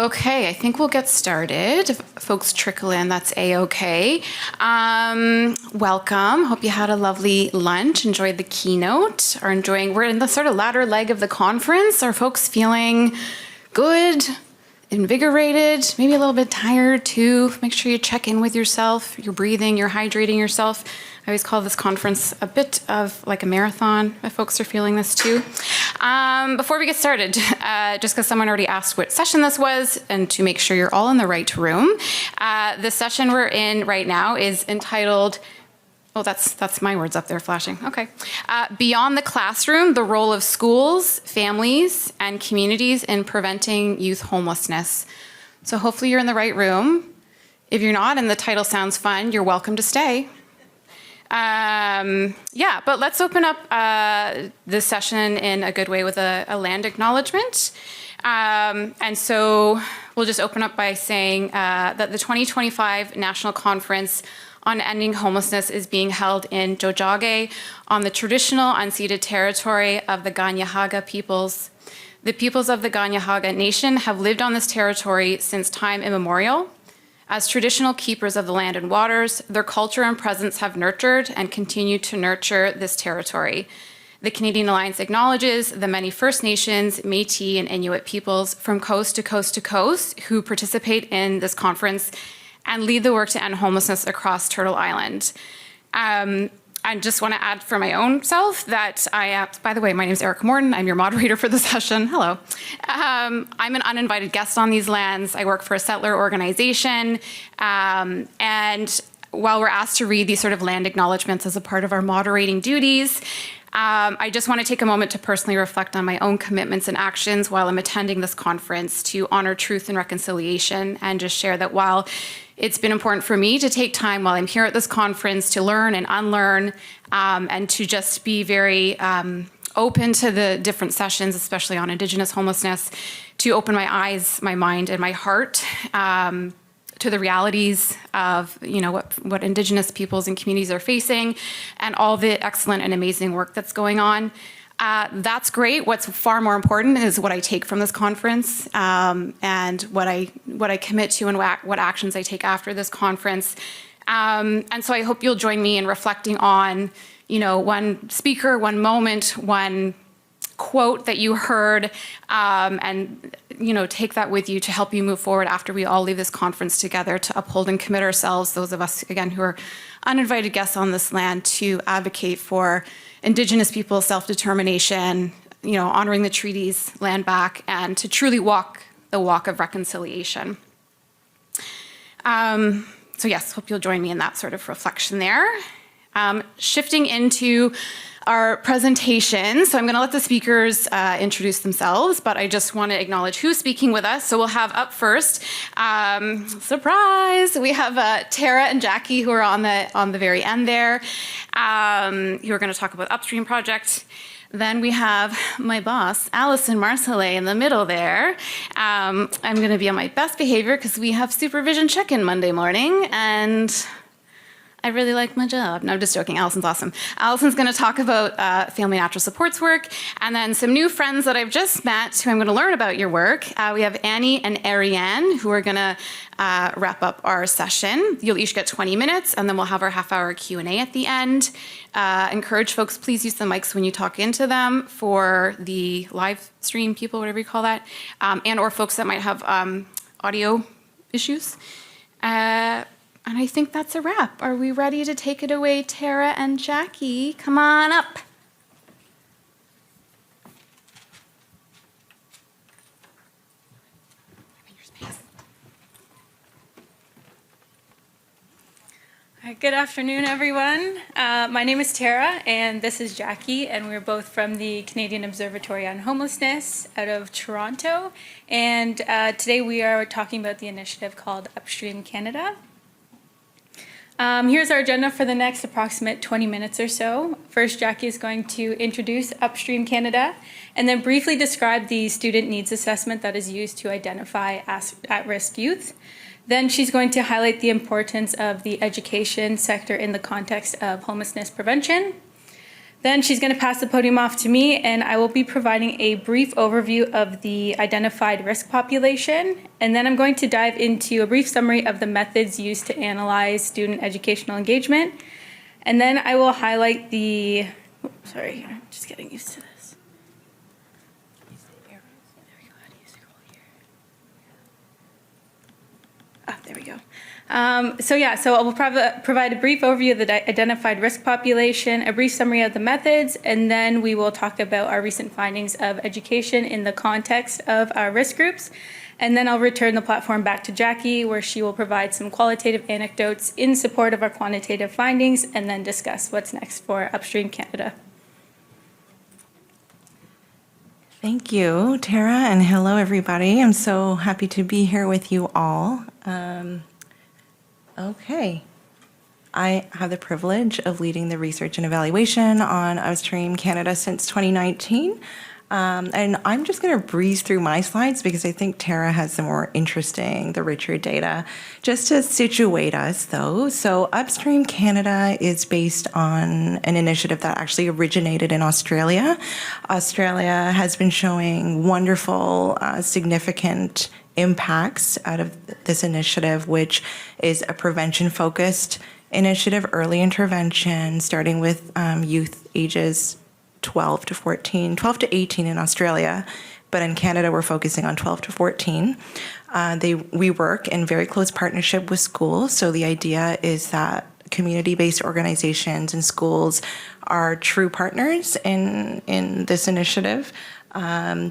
Okay, I think we'll get started. If folks trickle in, that's A-okay. Welcome. Hope you had a lovely lunch, enjoyed the keynote, or enjoying, we're in the sort of latter leg of the conference. Are folks feeling good, invigorated, maybe a little bit tired too? Make sure you check in with yourself, you're breathing, you're hydrating yourself. I always call this conference a bit of like a marathon, if folks are feeling this too. Before we get started, just because someone already asked what session this was, and to make sure you're all in the right room, the session we're in right now is entitled, oh, that's my words up there flashing, okay. Beyond the Classroom, the Role of Schools, Families, and Communities in Preventing Youth Homelessness. So hopefully you're in the right room. If you're not and the title sounds fun, you're welcome to stay. Yeah, but let's open up this session in a good way with a land acknowledgement. And so we'll just open up by saying that the 2025 National Conference on Ending Homelessness is being held in Tiohtià:ke on the traditional unceded territory of the Kanien'kehá:ka peoples. The peoples of the Kanien'kehá:ka Nation have lived on this territory since time immemorial. As traditional keepers of the land and waters, their culture and presence have nurtured and continue to nurture this territory. The Canadian Alliance acknowledges the many First Nations, Métis, and Inuit peoples from coast to coast to coast who participate in this conference and lead the work to end homelessness across Turtle Island. I just want to add for my own self that by the way, my name is Erica Morton. I'm your moderator for the session. Hello. I'm an uninvited guest on these lands. I work for a settler organization. And while we're asked to read these sort of land acknowledgements as a part of our moderating duties, I just want to take a moment to personally reflect on my own commitments and actions while I'm attending this conference to honor truth and reconciliation, and just share that while it's been important for me to take time while I'm here at this conference to learn and unlearn, and to just be very open to the different sessions, especially on Indigenous homelessness, to open my eyes, my mind, and my heart to the realities of what Indigenous peoples and communities are facing, and all the excellent and amazing work that's going on. That's great. What's far more important is what I take from this conference, and what I commit to and what actions I take after this conference. And so I hope you'll join me in reflecting on, one speaker, one moment, one quote that you heard, and take that with you to help you move forward after we all leave this conference together, to uphold and commit ourselves, those of us, again, who are uninvited guests on this land, to advocate for Indigenous people's self-determination, honoring the treaties, land back, and to truly walk the walk of reconciliation. So yes, hope you'll join me in that sort of reflection there. Shifting into our presentation. So I'm going to let the speakers introduce themselves, but I just want to acknowledge who's speaking with us. So we'll have up first, surprise, we have Tara and Jackie, who are on the very end there, who are going to talk about Upstream Project. Then we have my boss, Allison Marcellet, in the middle there. I'm going to be on my best behavior because we have supervision check-in Monday morning, and I really like my job. No, I'm just joking. Allison's awesome. Allison's going to talk about family natural supports work, and then some new friends that I've just met who I'm going to learn about your work. We have Annie and Ariane, who are going to wrap up our session. You'll each get 20 minutes, and then we'll have our half-hour Q&A at the end. Encourage folks, please use the mics when you talk into them for the live stream people, whatever you call that, and or folks that might have audio issues. And I think that's a wrap. Are we ready to take it away, Tara and Jackie? Come on up. Hi, good afternoon, everyone. My name is Tara, and this is Jackie, and we're both from the Canadian Observatory on Homelessness out of Toronto. And today we are talking about the initiative called Upstream Canada. Here's our agenda for the next approximate 20 minutes or so. First, Jackie is going to introduce Upstream Canada and then briefly describe the student needs assessment that is used to identify at-risk youth. Then she's going to highlight the importance of the education sector in the context of homelessness prevention. Then she's going to pass the podium off to me, and I will be providing a brief overview of the identified risk population. And then I'm going to dive into a brief summary of the methods used to analyze student educational engagement. And then I will highlight the, sorry, I'm just getting used to this. There we go. So I will provide a brief overview of the identified risk population, a brief summary of the methods, and then we will talk about our recent findings of education in the context of our risk groups. And then I'll return the platform back to Jackie, where she will provide some qualitative anecdotes in support of our quantitative findings, and then discuss what's next for Upstream Canada. Thank you, Tara, and hello, everybody. I'm so happy to be here with you all. Okay. I have the privilege of leading the research and evaluation on Upstream Canada since 2019. And I'm just going to breeze through my slides because I think Tara has the more interesting, the richer data. Just to situate us, though, so Upstream Canada is based on an initiative that actually originated in Australia. Australia has been showing wonderful, significant impacts out of this initiative, which is a prevention-focused initiative, early intervention, starting with youth ages 12 to 18 in Australia, but in Canada we're focusing on 12 to 14. We work in very close partnership with schools, so the idea is that community-based organizations and schools are true partners in this initiative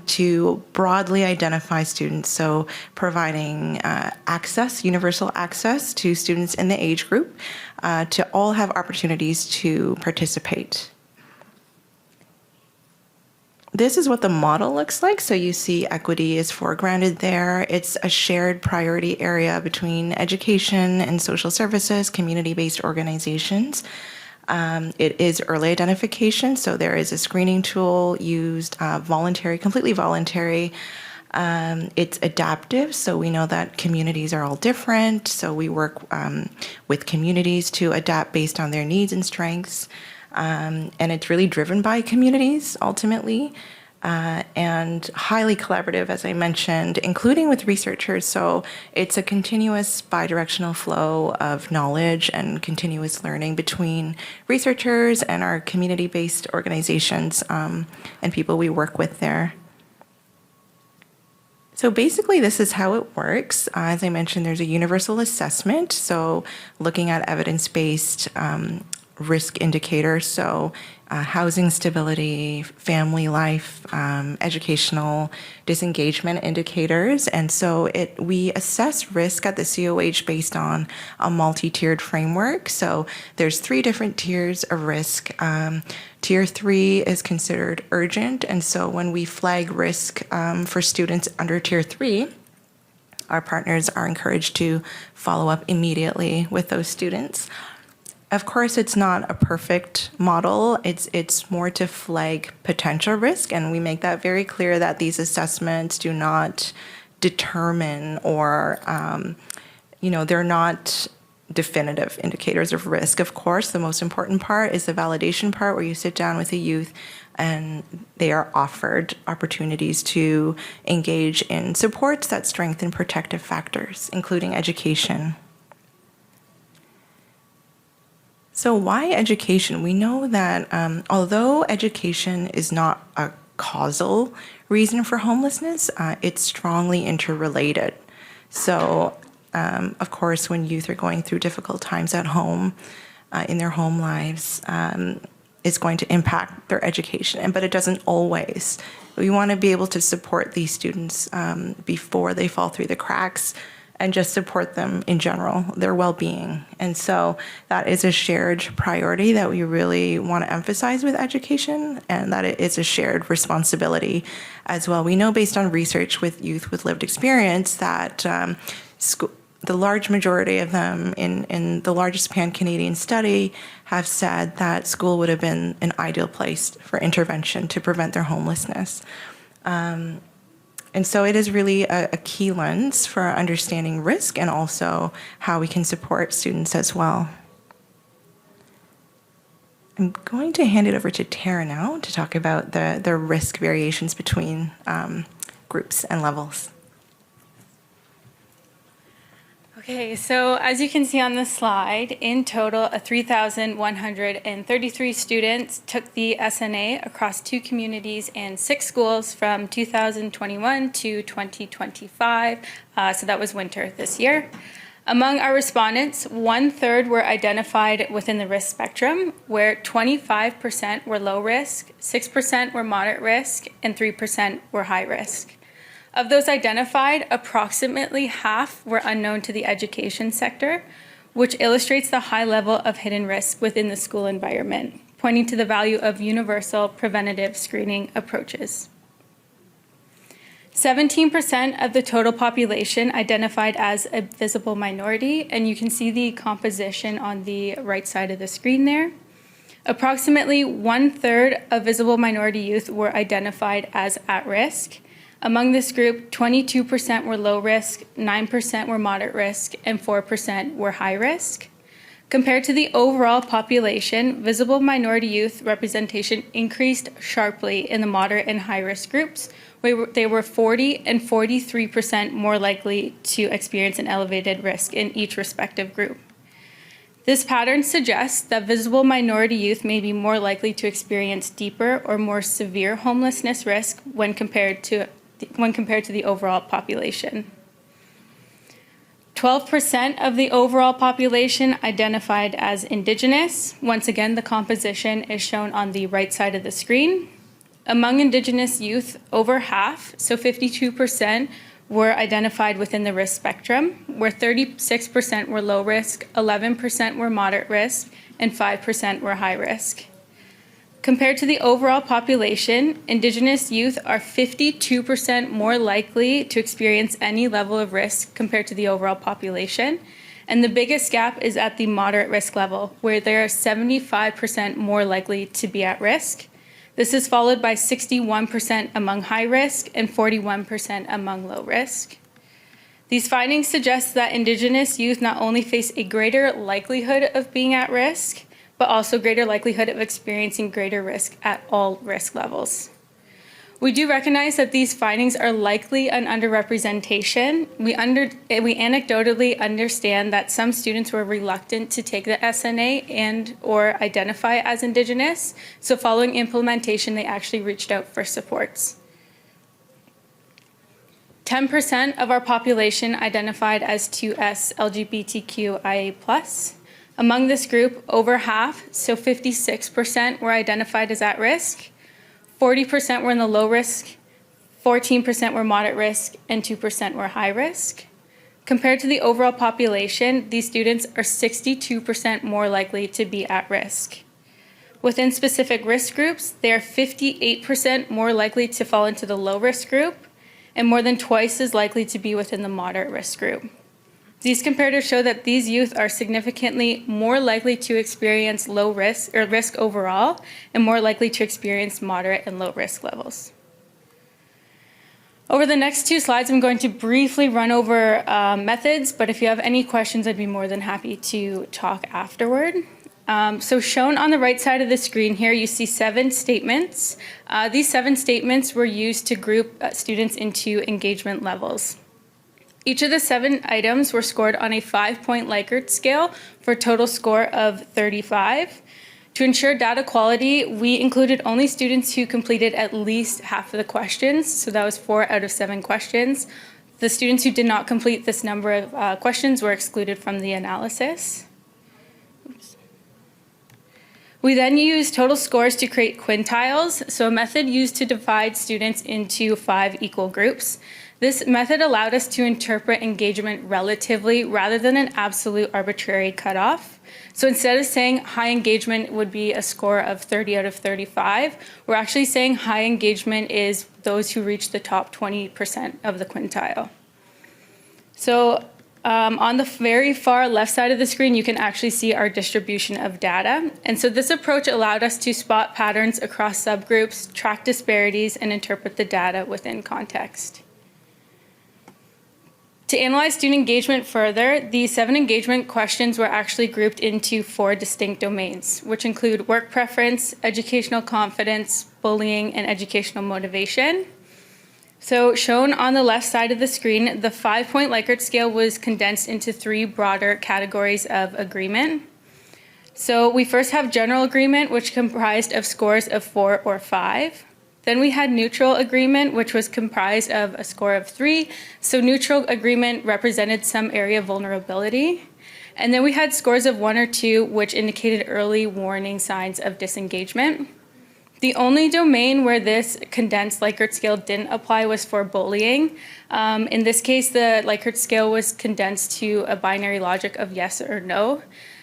to broadly identify students, so providing access, universal access to students in the age group to all have opportunities to participate. This is what the model looks like. So you see equity is foregrounded there. It's a shared priority area between education and social services, community-based organizations. It is early identification, so there is a screening tool used, completely voluntary. It's adaptive, so we know that communities are all different, so we work with communities to adapt based on their needs and strengths. And it's really driven by communities, ultimately, and highly collaborative, as I mentioned, including with researchers. So it's a continuous bidirectional flow of knowledge and continuous learning between researchers and our community-based organizations and people we work with there. So basically, this is how it works. As I mentioned, there's a universal assessment, so looking at evidence-based risk indicators, so housing stability, family life, educational disengagement indicators. And so we assess risk at the COH based on a multi-tiered framework. So there's 3 different tiers of risk. Tier 3 is considered urgent, and so when we flag risk for students under Tier 3, our partners are encouraged to follow up immediately with those students. Of course, it's not a perfect model. It's more to flag potential risk, and we make that very clear that these assessments do not determine or, they're not definitive indicators of risk. Of course, the most important part is the validation part, where you sit down with a youth and they are offered opportunities to engage in supports that strengthen protective factors, including education. So why education? We know that although education is not a causal reason for homelessness, it's strongly interrelated. So, of course, when youth are going through difficult times at home, in their home lives, it's going to impact their education, but it doesn't always. We want to be able to support these students before they fall through the cracks, and just support them in general, their well-being. And so that is a shared priority that we really want to emphasize with education, and that it is a shared responsibility as well. We know based on research with youth with lived experience that the large majority of them in the largest pan-Canadian study have said that school would have been an ideal place for intervention to prevent their homelessness. And so it is really a key lens for understanding risk and also how we can support students as well. I'm going to hand it over to Tara now to talk about the risk variations between groups and levels. Okay, so as you can see on the slide, in total, 3,133 students took the SNA across 2 communities and 6 schools from 2021 to 2025. So that was winter this year. Among our respondents, 1/3 were identified within the risk spectrum, where 25% were low risk, 6% were moderate risk, and 3% were high risk. Of those identified, approximately half were unknown to the education sector, which illustrates the high level of hidden risk within the school environment, pointing to the value of universal preventative screening approaches. 17% of the total population identified as a visible minority, and you can see the composition on the right side of the screen there. Approximately 1/3 of visible minority youth were identified as at risk. Among this group, 22% were low risk, 9% were moderate risk, and 4% were high risk. Compared to the overall population, visible minority youth representation increased sharply in the moderate and high risk groups, where they were 40% and 43% more likely to experience an elevated risk in each respective group. This pattern suggests that visible minority youth may be more likely to experience deeper or more severe homelessness risk when compared to the overall population. 12% of the overall population identified as Indigenous. Once again, the composition is shown on the right side of the screen. Among Indigenous youth, over half, so 52%, were identified within the risk spectrum, where 36% were low risk, 11% were moderate risk, and 5% were high risk. Compared to the overall population, Indigenous youth are 52% more likely to experience any level of risk compared to the overall population. And the biggest gap is at the moderate risk level, where they are 75% more likely to be at risk. This is followed by 61% among high risk and 41% among low risk. These findings suggest that Indigenous youth not only face a greater likelihood of being at risk, but also greater likelihood of experiencing greater risk at all risk levels. We do recognize that these findings are likely an underrepresentation. We anecdotally understand that some students were reluctant to take the SNA and or identify as Indigenous, so following implementation, they actually reached out for supports. 10% of our population identified as 2S LGBTQIA+. Among this group, over half, so 56%, were identified as at risk, 40% were in the low risk, 14% were moderate risk, and 2% were high risk. Compared to the overall population, these students are 62% more likely to be at risk. Within specific risk groups, they are 58% more likely to fall into the low risk group, and more than twice as likely to be within the moderate risk group. These comparators show that these youth are significantly more likely to experience low risk or risk overall and more likely to experience moderate and low risk levels. Over the next 2 slides, I'm going to briefly run over methods, but if you have any questions, I'd be more than happy to talk afterward. So shown on the right side of the screen here, you see 7 statements. These 7 statements were used to group students into engagement levels. Each of the 7 items were scored on a 5-point Likert scale for a total score of 35. To ensure data quality, we included only students who completed at least half of the questions, so that was 4 out of 7 questions. The students who did not complete this number of questions were excluded from the analysis. We then used total scores to create quintiles, so a method used to divide students into 5 equal groups. This method allowed us to interpret engagement relatively rather than an absolute arbitrary cutoff. So instead of saying high engagement would be a score of 30 out of 35, we're actually saying high engagement is those who reach the top 20% of the quintile. So on the very far left side of the screen, you can actually see our distribution of data. And so this approach allowed us to spot patterns across subgroups, track disparities, and interpret the data within context. To analyze student engagement further, the 7 engagement questions were actually grouped into 4 distinct domains, which include work preference, educational confidence, bullying, and educational motivation. So shown on the left side of the screen, the 5-point Likert scale was condensed into 3 broader categories of agreement. So we first have general agreement, which comprised of scores of 4 or 5. Then we had neutral agreement, which was comprised of a score of 3. So neutral agreement represented some area of vulnerability. And then we had scores of 1 or 2, which indicated early warning signs of disengagement. The only domain where this condensed Likert scale didn't apply was for bullying. In this case, the Likert scale was condensed to a binary logic of yes or no.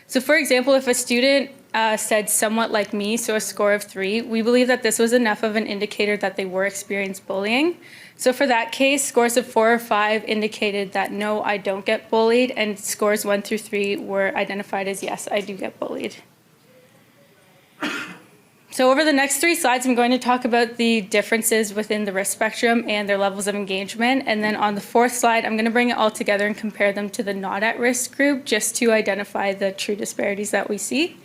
So for example, if a student said somewhat like me, so a score of 3, we believe that this was enough of an indicator that they were experiencing bullying. So for that case, scores of 4 or 5 indicated that no, I don't get bullied, and scores 1 through 3 were identified as yes, I do get bullied. So over the next 3 slides, I'm going to talk about the differences within the risk spectrum and their levels of engagement. And then on the 4th slide, I'm going to bring it all together and compare them to the not at risk group just to identify the true disparities that we see.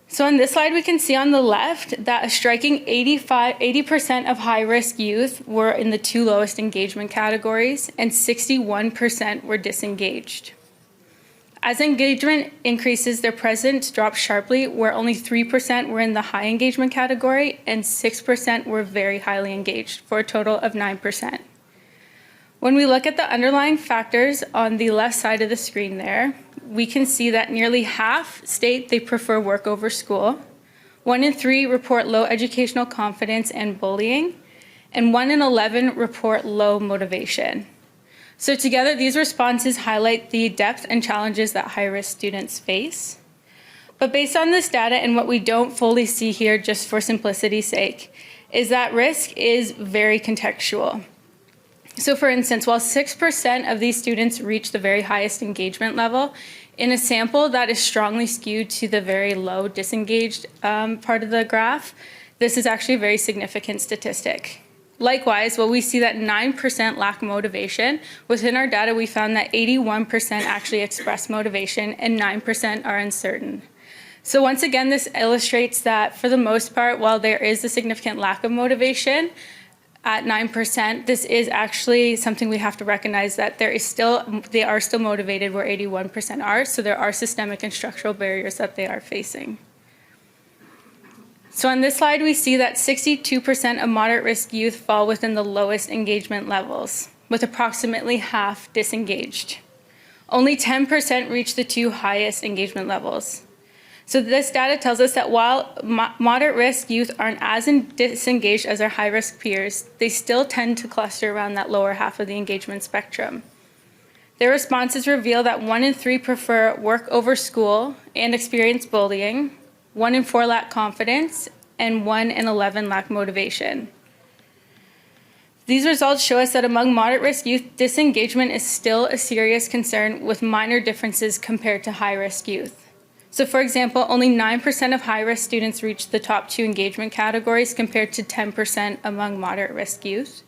So on this slide, we can see on the left that a striking 80% of high-risk youth were in the 2 lowest engagement categories, and 61% were disengaged. As engagement increases, their presence drops sharply, where only 3% were in the high engagement category and 6% were very highly engaged, for a total of 9%. When we look at the underlying factors on the left side of the screen there, we can see that nearly half state they prefer work over school, 1 in 3 report low educational confidence and bullying, and 1 in 11 report low motivation. So together, these responses highlight the depth and challenges that high-risk students face. But based on this data and what we don't fully see here, just for simplicity's sake, is that risk is very contextual. So for instance, while 6% of these students reach the very highest engagement level, in a sample that is strongly skewed to the very low disengaged part of the graph, this is actually a very significant statistic. Likewise, while we see that 9% lack motivation, within our data we found that 81% actually express motivation and 9% are uncertain. So once again, this illustrates that for the most part, while there is a significant lack of motivation, at 9%, this is actually something we have to recognize that they are still motivated where 81% are, so there are systemic and structural barriers that they are facing. So on this slide, we see that 62% of moderate risk youth fall within the lowest engagement levels, with approximately half disengaged. Only 10% reach the 2 highest engagement levels. So this data tells us that while moderate risk youth aren't as disengaged as their high risk peers, they still tend to cluster around that lower half of the engagement spectrum. Their responses reveal that 1 in 3 prefer work over school and experience bullying, 1 in 4 lack confidence, and 1 in 11 lack motivation. These results show us that among moderate risk youth, disengagement is still a serious concern with minor differences compared to high risk youth. So for example, only 9% of high risk students reach the top 2 engagement categories compared to 10% among moderate risk youth.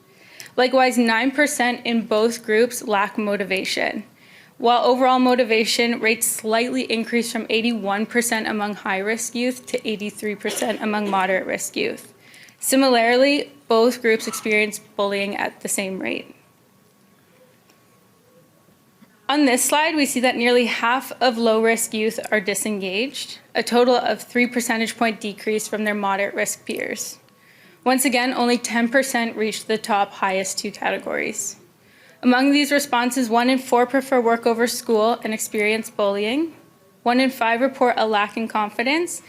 Likewise, 9% in both groups lack motivation, while overall motivation rates slightly increased from 81% among high-risk youth to 83% among moderate-risk youth. Similarly, both groups experience bullying at the same rate. On this slide, we see that nearly half of low-risk youth are disengaged, a total of 3 percentage point decrease from their moderate-risk peers. Once again, only 10% reach the top highest 2 categories. Among these responses, 1 in 4 prefer work over school and experience bullying, 1 in 5 report a lack in confidence,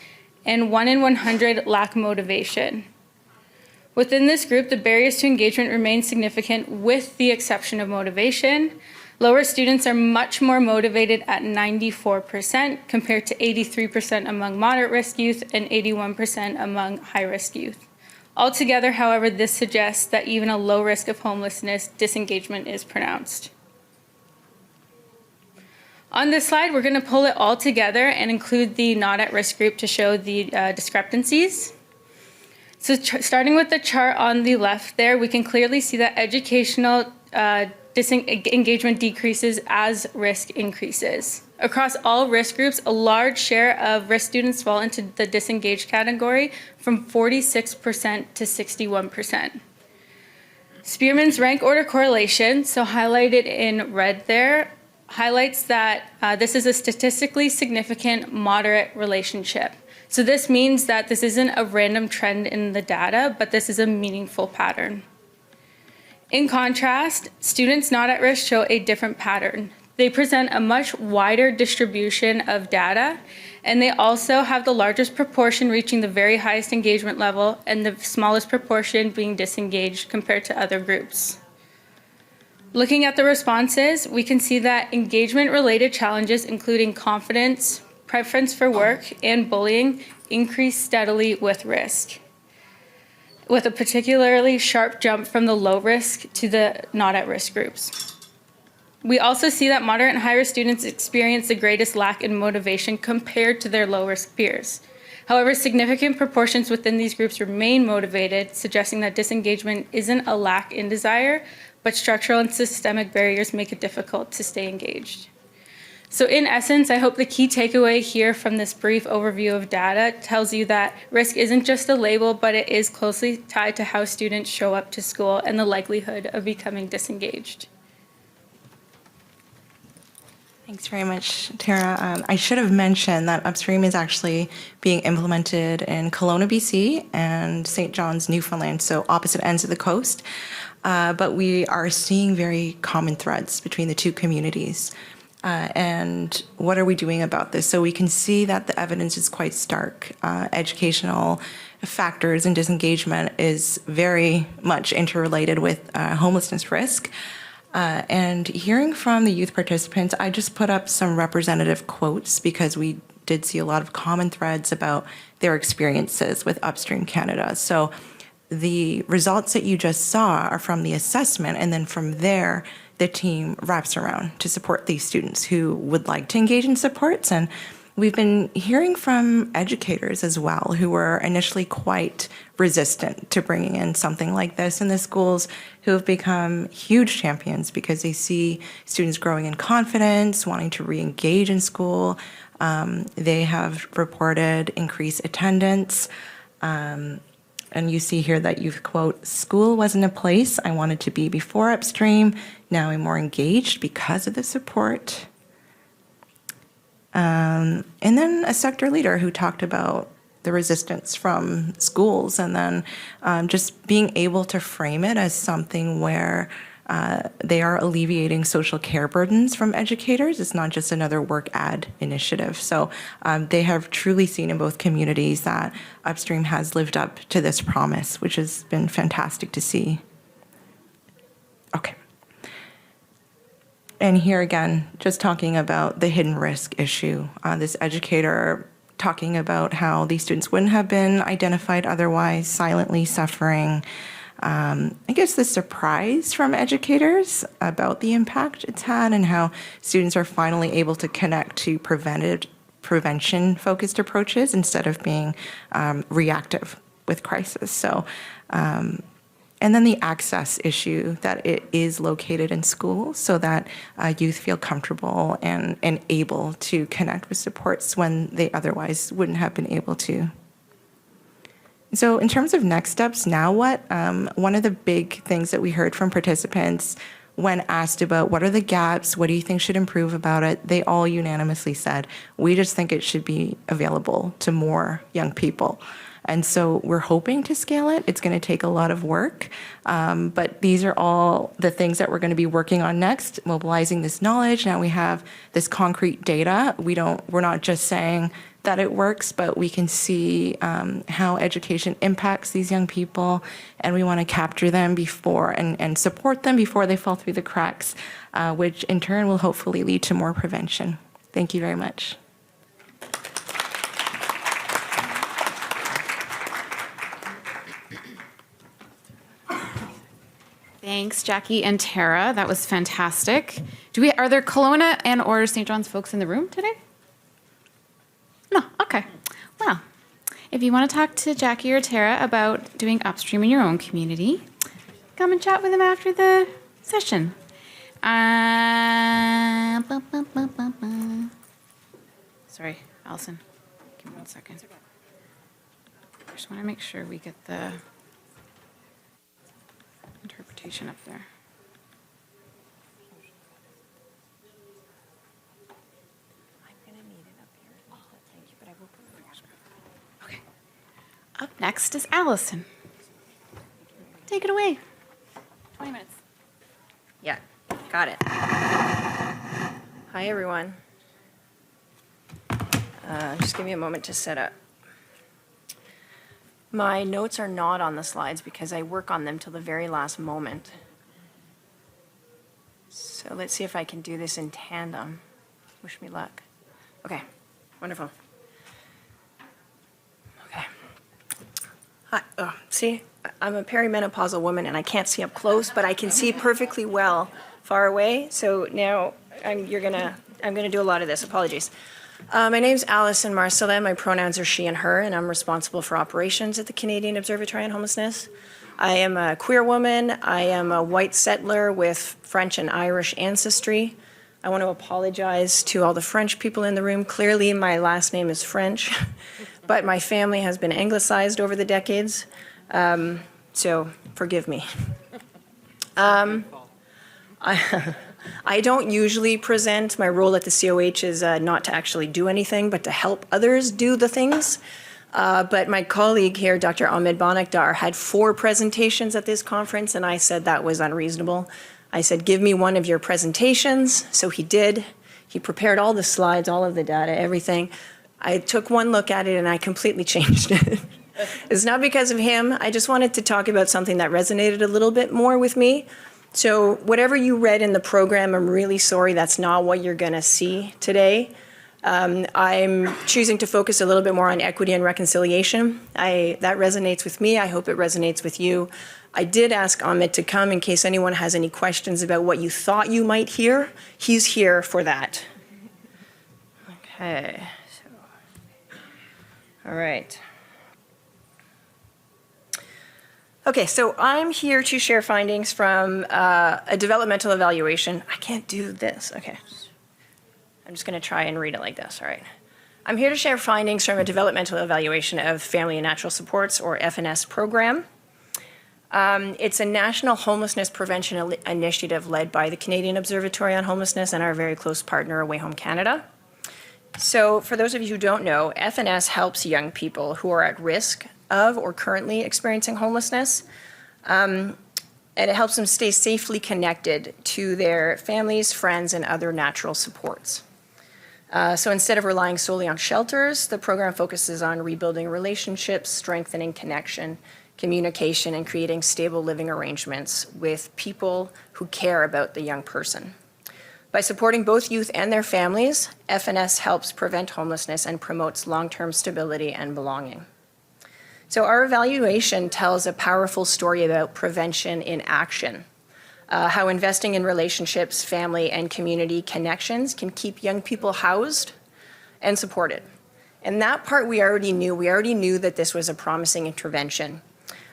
and 1 in 100 lack motivation. Within this group, the barriers to engagement remain significant with the exception of motivation. Lower students are much more motivated at 94% compared to 83% among moderate risk youth and 81% among high risk youth. Altogether, however, this suggests that even a low risk of homelessness, disengagement is pronounced. On this slide, we're going to pull it all together and include the not at risk group to show the discrepancies. So starting with the chart on the left there, we can clearly see that educational engagement decreases as risk increases. Across all risk groups, a large share of risk students fall into the disengaged category, from 46% to 61%. Spearman's rank order correlation, so highlighted in red there, highlights that this is a statistically significant moderate relationship. So this means that this isn't a random trend in the data, but this is a meaningful pattern. In contrast, students not at risk show a different pattern. They present a much wider distribution of data, and they also have the largest proportion reaching the very highest engagement level and the smallest proportion being disengaged compared to other groups. Looking at the responses, we can see that engagement-related challenges, including confidence, preference for work, and bullying, increase steadily with risk, with a particularly sharp jump from the low risk to the not at risk groups. We also see that moderate and high risk students experience the greatest lack in motivation compared to their low risk peers. However, significant proportions within these groups remain motivated, suggesting that disengagement isn't a lack in desire, but structural and systemic barriers make it difficult to stay engaged. So in essence, I hope the key takeaway here from this brief overview of data tells you that risk isn't just a label, but it is closely tied to how students show up to school and the likelihood of becoming disengaged. Thanks very much, Tara. I should have mentioned that Upstream is actually being implemented in Kelowna, BC, and St. John's, Newfoundland, so opposite ends of the coast. But we are seeing very common threads between the two communities. And what are we doing about this? So we can see that the evidence is quite stark. Educational factors and disengagement is very much interrelated with homelessness risk. And hearing from the youth participants, I just put up some representative quotes because we did see a lot of common threads about their experiences with Upstream Canada. So the results that you just saw are from the assessment, and then from there, the team wraps around to support these students who would like to engage in supports. And we've been hearing from educators as well who were initially quite resistant to bringing in something like this in the schools, who have become huge champions because they see students growing in confidence, wanting to re-engage in school. They have reported increased attendance. And you see here that you've quote, "School wasn't a place I wanted to be before Upstream. Now I'm more engaged because of the support." And then a sector leader who talked about the resistance from schools, and then just being able to frame it as something where they are alleviating social care burdens from educators. It's not just another work ad initiative. So they have truly seen in both communities that Upstream has lived up to this promise, which has been fantastic to see. Okay. And here again, just talking about the hidden risk issue. This educator talking about how these students wouldn't have been identified otherwise, silently suffering. I guess the surprise from educators about the impact it's had, and how students are finally able to connect to prevention-focused approaches instead of being reactive with crisis. So, and then the access issue, that it is located in schools so that youth feel comfortable and able to connect with supports when they otherwise wouldn't have been able to. So in terms of next steps, now what? One of the big things that we heard from participants when asked about what are the gaps, what do you think should improve about it, they all unanimously said, we just think it should be available to more young people. And so we're hoping to scale it. It's going to take a lot of work, but these are all the things that we're going to be working on next, mobilizing this knowledge. Now we have this concrete data. We're not just saying that it works, but we can see how education impacts these young people, and we want to capture them before and support them before they fall through the cracks, which in turn will hopefully lead to more prevention. Thank you very much. Thanks, Jackie and Tara. That was fantastic. Are there Kelowna and or St. John's folks in the room today? No, okay. Well, if you want to talk to Jackie or Tara about doing Upstream in your own community, come and chat with them after the session. Sorry, Allison. Give me 1 second. I just want to make sure we get the interpretation up there. Okay. Up next is Allison. Take it away. 20 minutes. Yeah, got it. Hi, everyone. Just give me a moment to set up. My notes are not on the slides because I work on them till the very last moment. So let's see if I can do this in tandem. Wish me luck. Okay, wonderful. Okay. Hi, see, I'm a perimenopausal woman and I can't see up close, but I can see perfectly well far away. So now I'm gonna do a lot of this. Apologies. My name's Alison Marcellet. My pronouns are she and her, and I'm responsible for operations at the Canadian Observatory on Homelessness. I am a queer woman. I am a white settler with French and Irish ancestry. I want to apologize to all the French people in the room. Clearly, my last name is French, but my family has been anglicized over the decades, so forgive me. I don't usually present. My role at the COH is not to actually do anything, but to help others do the things. But my colleague here, Dr. Ahmed Bonakdar, had 4 presentations at this conference, and I said that was unreasonable. I said, give me one of your presentations. So he did. He prepared all the slides, all of the data, everything. I took one look at it, and I completely changed it. It's not because of him. I just wanted to talk about something that resonated a little bit more with me. So whatever you read in the program, I'm really sorry that's not what you're going to see today. I'm choosing to focus a little bit more on equity and reconciliation. That resonates with me. I hope it resonates with you. I did ask Ahmed to come in case anyone has any questions about what you thought you might hear. He's here for that. Okay. All right. Okay, so I'm here to share findings from a developmental evaluation. I can't do this. Okay. I'm just going to try and read it like this. All right. I'm here to share findings from a developmental evaluation of Family and Natural Supports, or FNS program. It's a national homelessness prevention initiative led by the Canadian Observatory on Homelessness and our very close partner, Away Home Canada. So for those of you who don't know, FNS helps young people who are at risk of or currently experiencing homelessness, and it helps them stay safely connected to their families, friends, and other natural supports. So instead of relying solely on shelters, the program focuses on rebuilding relationships, strengthening connection, communication, and creating stable living arrangements with people who care about the young person. By supporting both youth and their families, FNS helps prevent homelessness and promotes long-term stability and belonging. So our evaluation tells a powerful story about prevention in action, how investing in relationships, family, and community connections can keep young people housed and supported. And that part we already knew. We already knew that this was a promising intervention.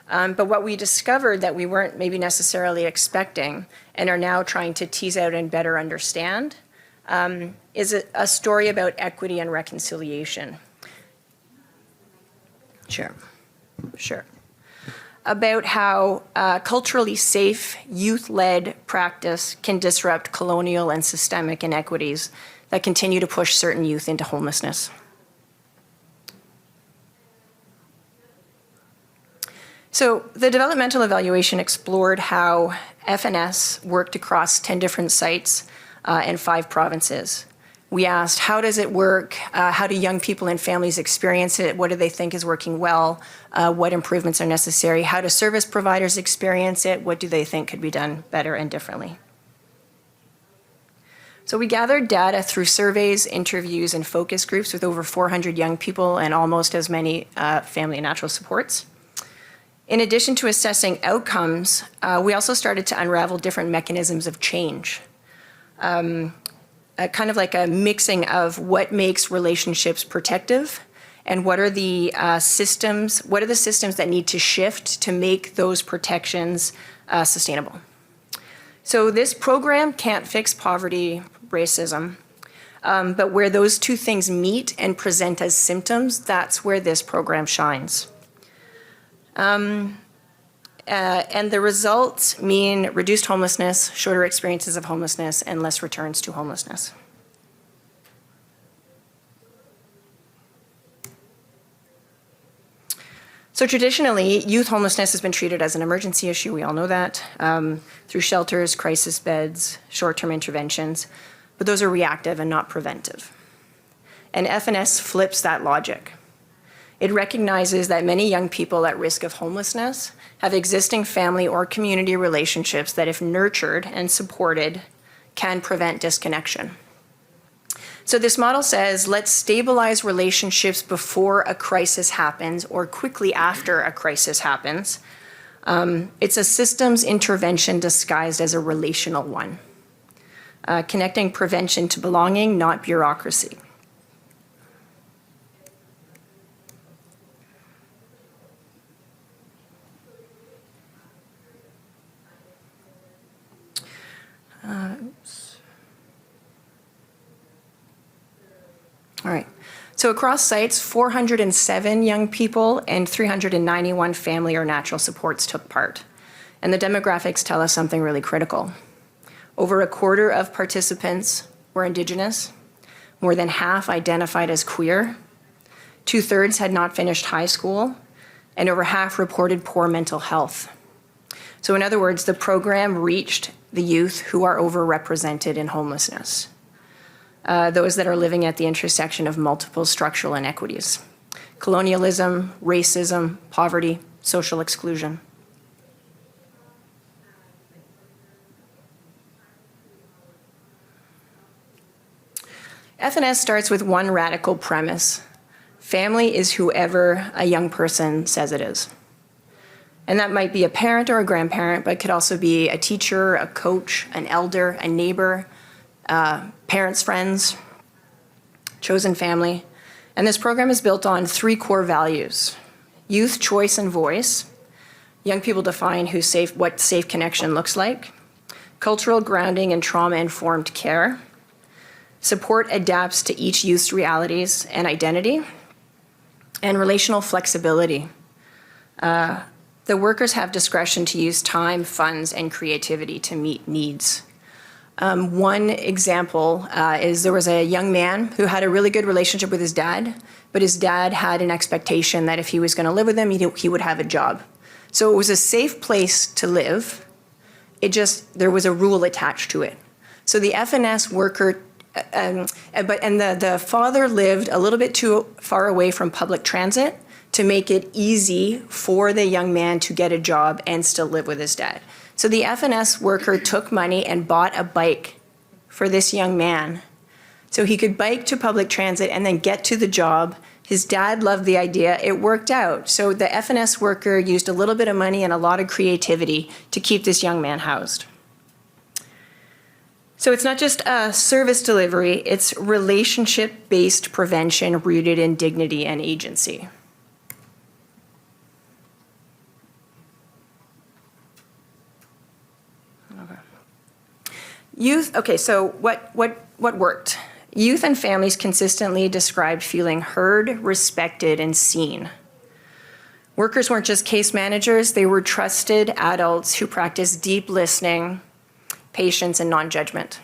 But what we discovered that we weren't maybe necessarily expecting and are now trying to tease out and better understand is a story about equity and reconciliation. Sure. About how culturally safe, youth-led practice can disrupt colonial and systemic inequities that continue to push certain youth into homelessness. So the developmental evaluation explored how FNS worked across 10 different sites in 5 provinces. We asked, how does it work? How do young people and families experience it? What do they think is working well? What improvements are necessary? How do service providers experience it? What do they think could be done better and differently? So we gathered data through surveys, interviews, and focus groups with over 400 young people and almost as many family and natural supports. In addition to assessing outcomes, we also started to unravel different mechanisms of change. Kind of like a mixing of what makes relationships protective and what are the systems that need to shift to make those protections sustainable. So this program can't fix poverty, racism, but where those two things meet and present as symptoms, that's where this program shines. And the results mean reduced homelessness, shorter experiences of homelessness, and less returns to homelessness. So traditionally, youth homelessness has been treated as an emergency issue, we all know that, through shelters, crisis beds, short-term interventions, but those are reactive and not preventive. And FNS flips that logic. It recognizes that many young people at risk of homelessness have existing family or community relationships that, if nurtured and supported, can prevent disconnection. So this model says, let's stabilize relationships before a crisis happens or quickly after a crisis happens. It's a systems intervention disguised as a relational one, connecting prevention to belonging, not bureaucracy. All right. So across sites, 407 young people and 391 family or natural supports took part. And the demographics tell us something really critical. Over a quarter of participants were Indigenous, more than half identified as queer, 2/3 had not finished high school, and over half reported poor mental health. So in other words, the program reached the youth who are overrepresented in homelessness. Those that are living at the intersection of multiple structural inequities: colonialism, racism, poverty, social exclusion. FNS starts with one radical premise: family is whoever a young person says it is. And that might be a parent or a grandparent, but it could also be a teacher, a coach, an elder, a neighbor, parents, friends, chosen family. And this program is built on 3 core values: youth, choice, and voice. Young people define what safe connection looks like. Cultural grounding and trauma-informed care. Support adapts to each youth's realities and identity. And relational flexibility. The workers have discretion to use time, funds, and creativity to meet needs. One example is there was a young man who had a really good relationship with his dad, but his dad had an expectation that if he was going to live with him, he would have a job. So it was a safe place to live. There was a rule attached to it. So the FNS worker, the father lived a little bit too far away from public transit to make it easy for the young man to get a job and still live with his dad. So the FNS worker took money and bought a bike for this young man so he could bike to public transit and then get to the job. His dad loved the idea. It worked out. So the FNS worker used a little bit of money and a lot of creativity to keep this young man housed. So it's not just a service delivery, it's relationship-based prevention rooted in dignity and agency. So what worked? Youth and families consistently described feeling heard, respected, and seen. Workers weren't just case managers, they were trusted adults who practiced deep listening, patience, and non-judgment.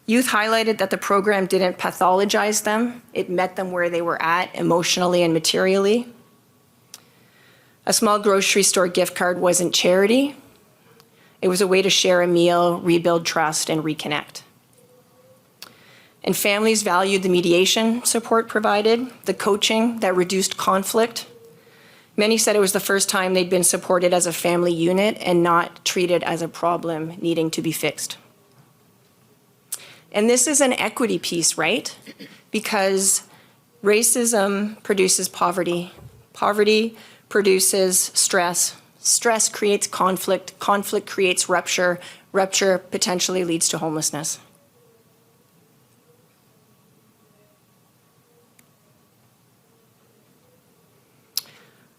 Youth highlighted that the program didn't pathologize them, it met them where they were at emotionally and materially. A small grocery store gift card wasn't charity. It was a way to share a meal, rebuild trust, and reconnect. And families valued the mediation support provided, the coaching that reduced conflict. Many said it was the first time they'd been supported as a family unit and not treated as a problem needing to be fixed. And this is an equity piece, right? Because racism produces poverty, poverty produces stress, stress creates conflict, conflict creates rupture, rupture potentially leads to homelessness.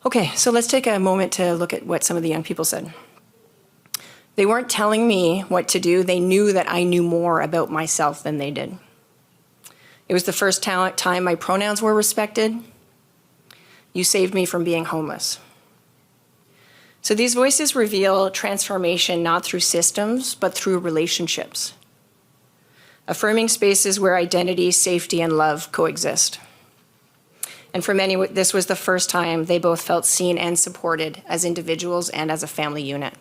Okay, so let's take a moment to look at what some of the young people said. They weren't telling me what to do. They knew that I knew more about myself than they did. It was the first time my pronouns were respected. You saved me from being homeless. So these voices reveal transformation not through systems, but through relationships. Affirming spaces where identity, safety, and love coexist. And for many, this was the first time they both felt seen and supported as individuals and as a family unit.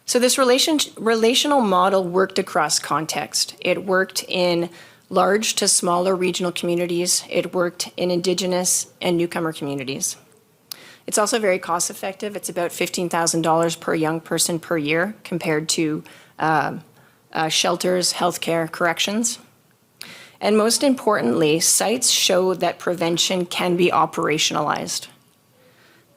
So this relational model worked across context. It worked in large to smaller regional communities. It worked in Indigenous and newcomer communities. It's also very cost effective. It's about $15,000 per young person per year compared to shelters, healthcare, corrections. And most importantly, sites show that prevention can be operationalized.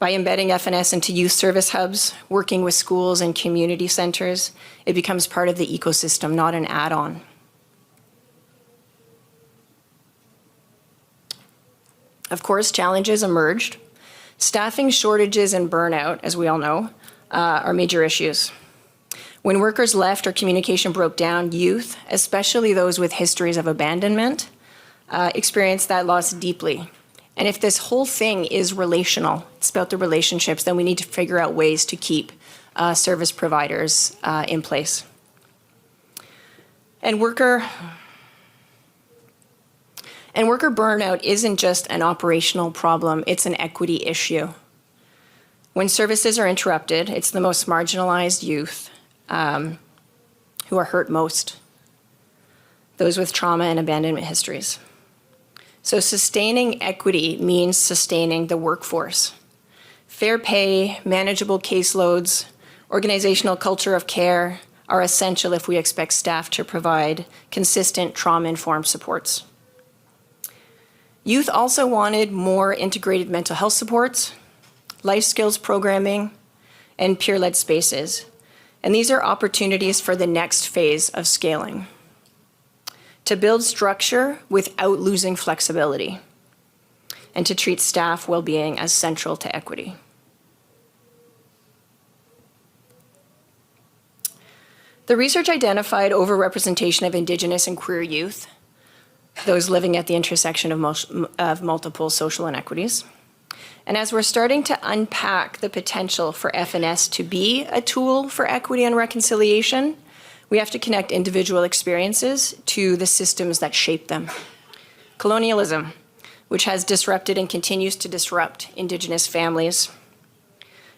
By embedding FNS into youth service hubs, working with schools and community centers, it becomes part of the ecosystem, not an add-on. Of course, challenges emerged. Staffing shortages and burnout, as we all know, are major issues. When workers left or communication broke down, youth, especially those with histories of abandonment, experienced that loss deeply. And if this whole thing is relational, it's about the relationships, then we need to figure out ways to keep service providers in place. And worker burnout isn't just an operational problem, it's an equity issue. When services are interrupted, it's the most marginalized youth who are hurt most, those with trauma and abandonment histories. So sustaining equity means sustaining the workforce. Fair pay, manageable caseloads, organizational culture of care are essential if we expect staff to provide consistent trauma-informed supports. Youth also wanted more integrated mental health supports, life skills programming, and peer-led spaces. And these are opportunities for the next phase of scaling. To build structure without losing flexibility, and to treat staff well-being as central to equity. The research identified overrepresentation of Indigenous and queer youth, those living at the intersection of multiple social inequities. And as we're starting to unpack the potential for FNS to be a tool for equity and reconciliation, we have to connect individual experiences to the systems that shape them. Colonialism, which has disrupted and continues to disrupt Indigenous families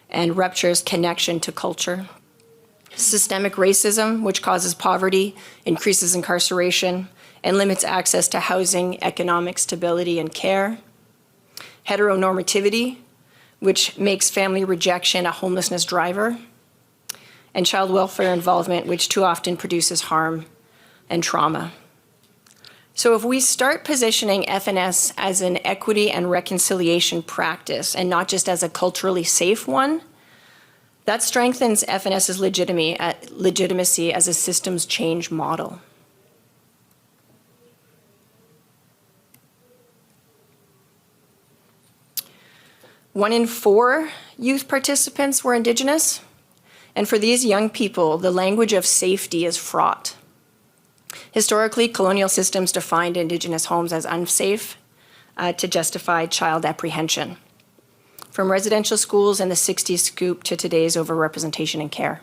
and ruptures connection to culture. Systemic racism, which causes poverty, increases incarceration, and limits access to housing, economic stability, and care. Heteronormativity, which makes family rejection a homelessness driver. And child welfare involvement, which too often produces harm and trauma. So if we start positioning FNS as an equity and reconciliation practice and not just as a culturally safe one, that strengthens FNS's legitimacy as a systems change model. One in 4 youth participants were Indigenous. And for these young people, the language of safety is fraught. Historically, colonial systems defined Indigenous homes as unsafe to justify child apprehension. From residential schools in the 60s scoop to today's overrepresentation in care.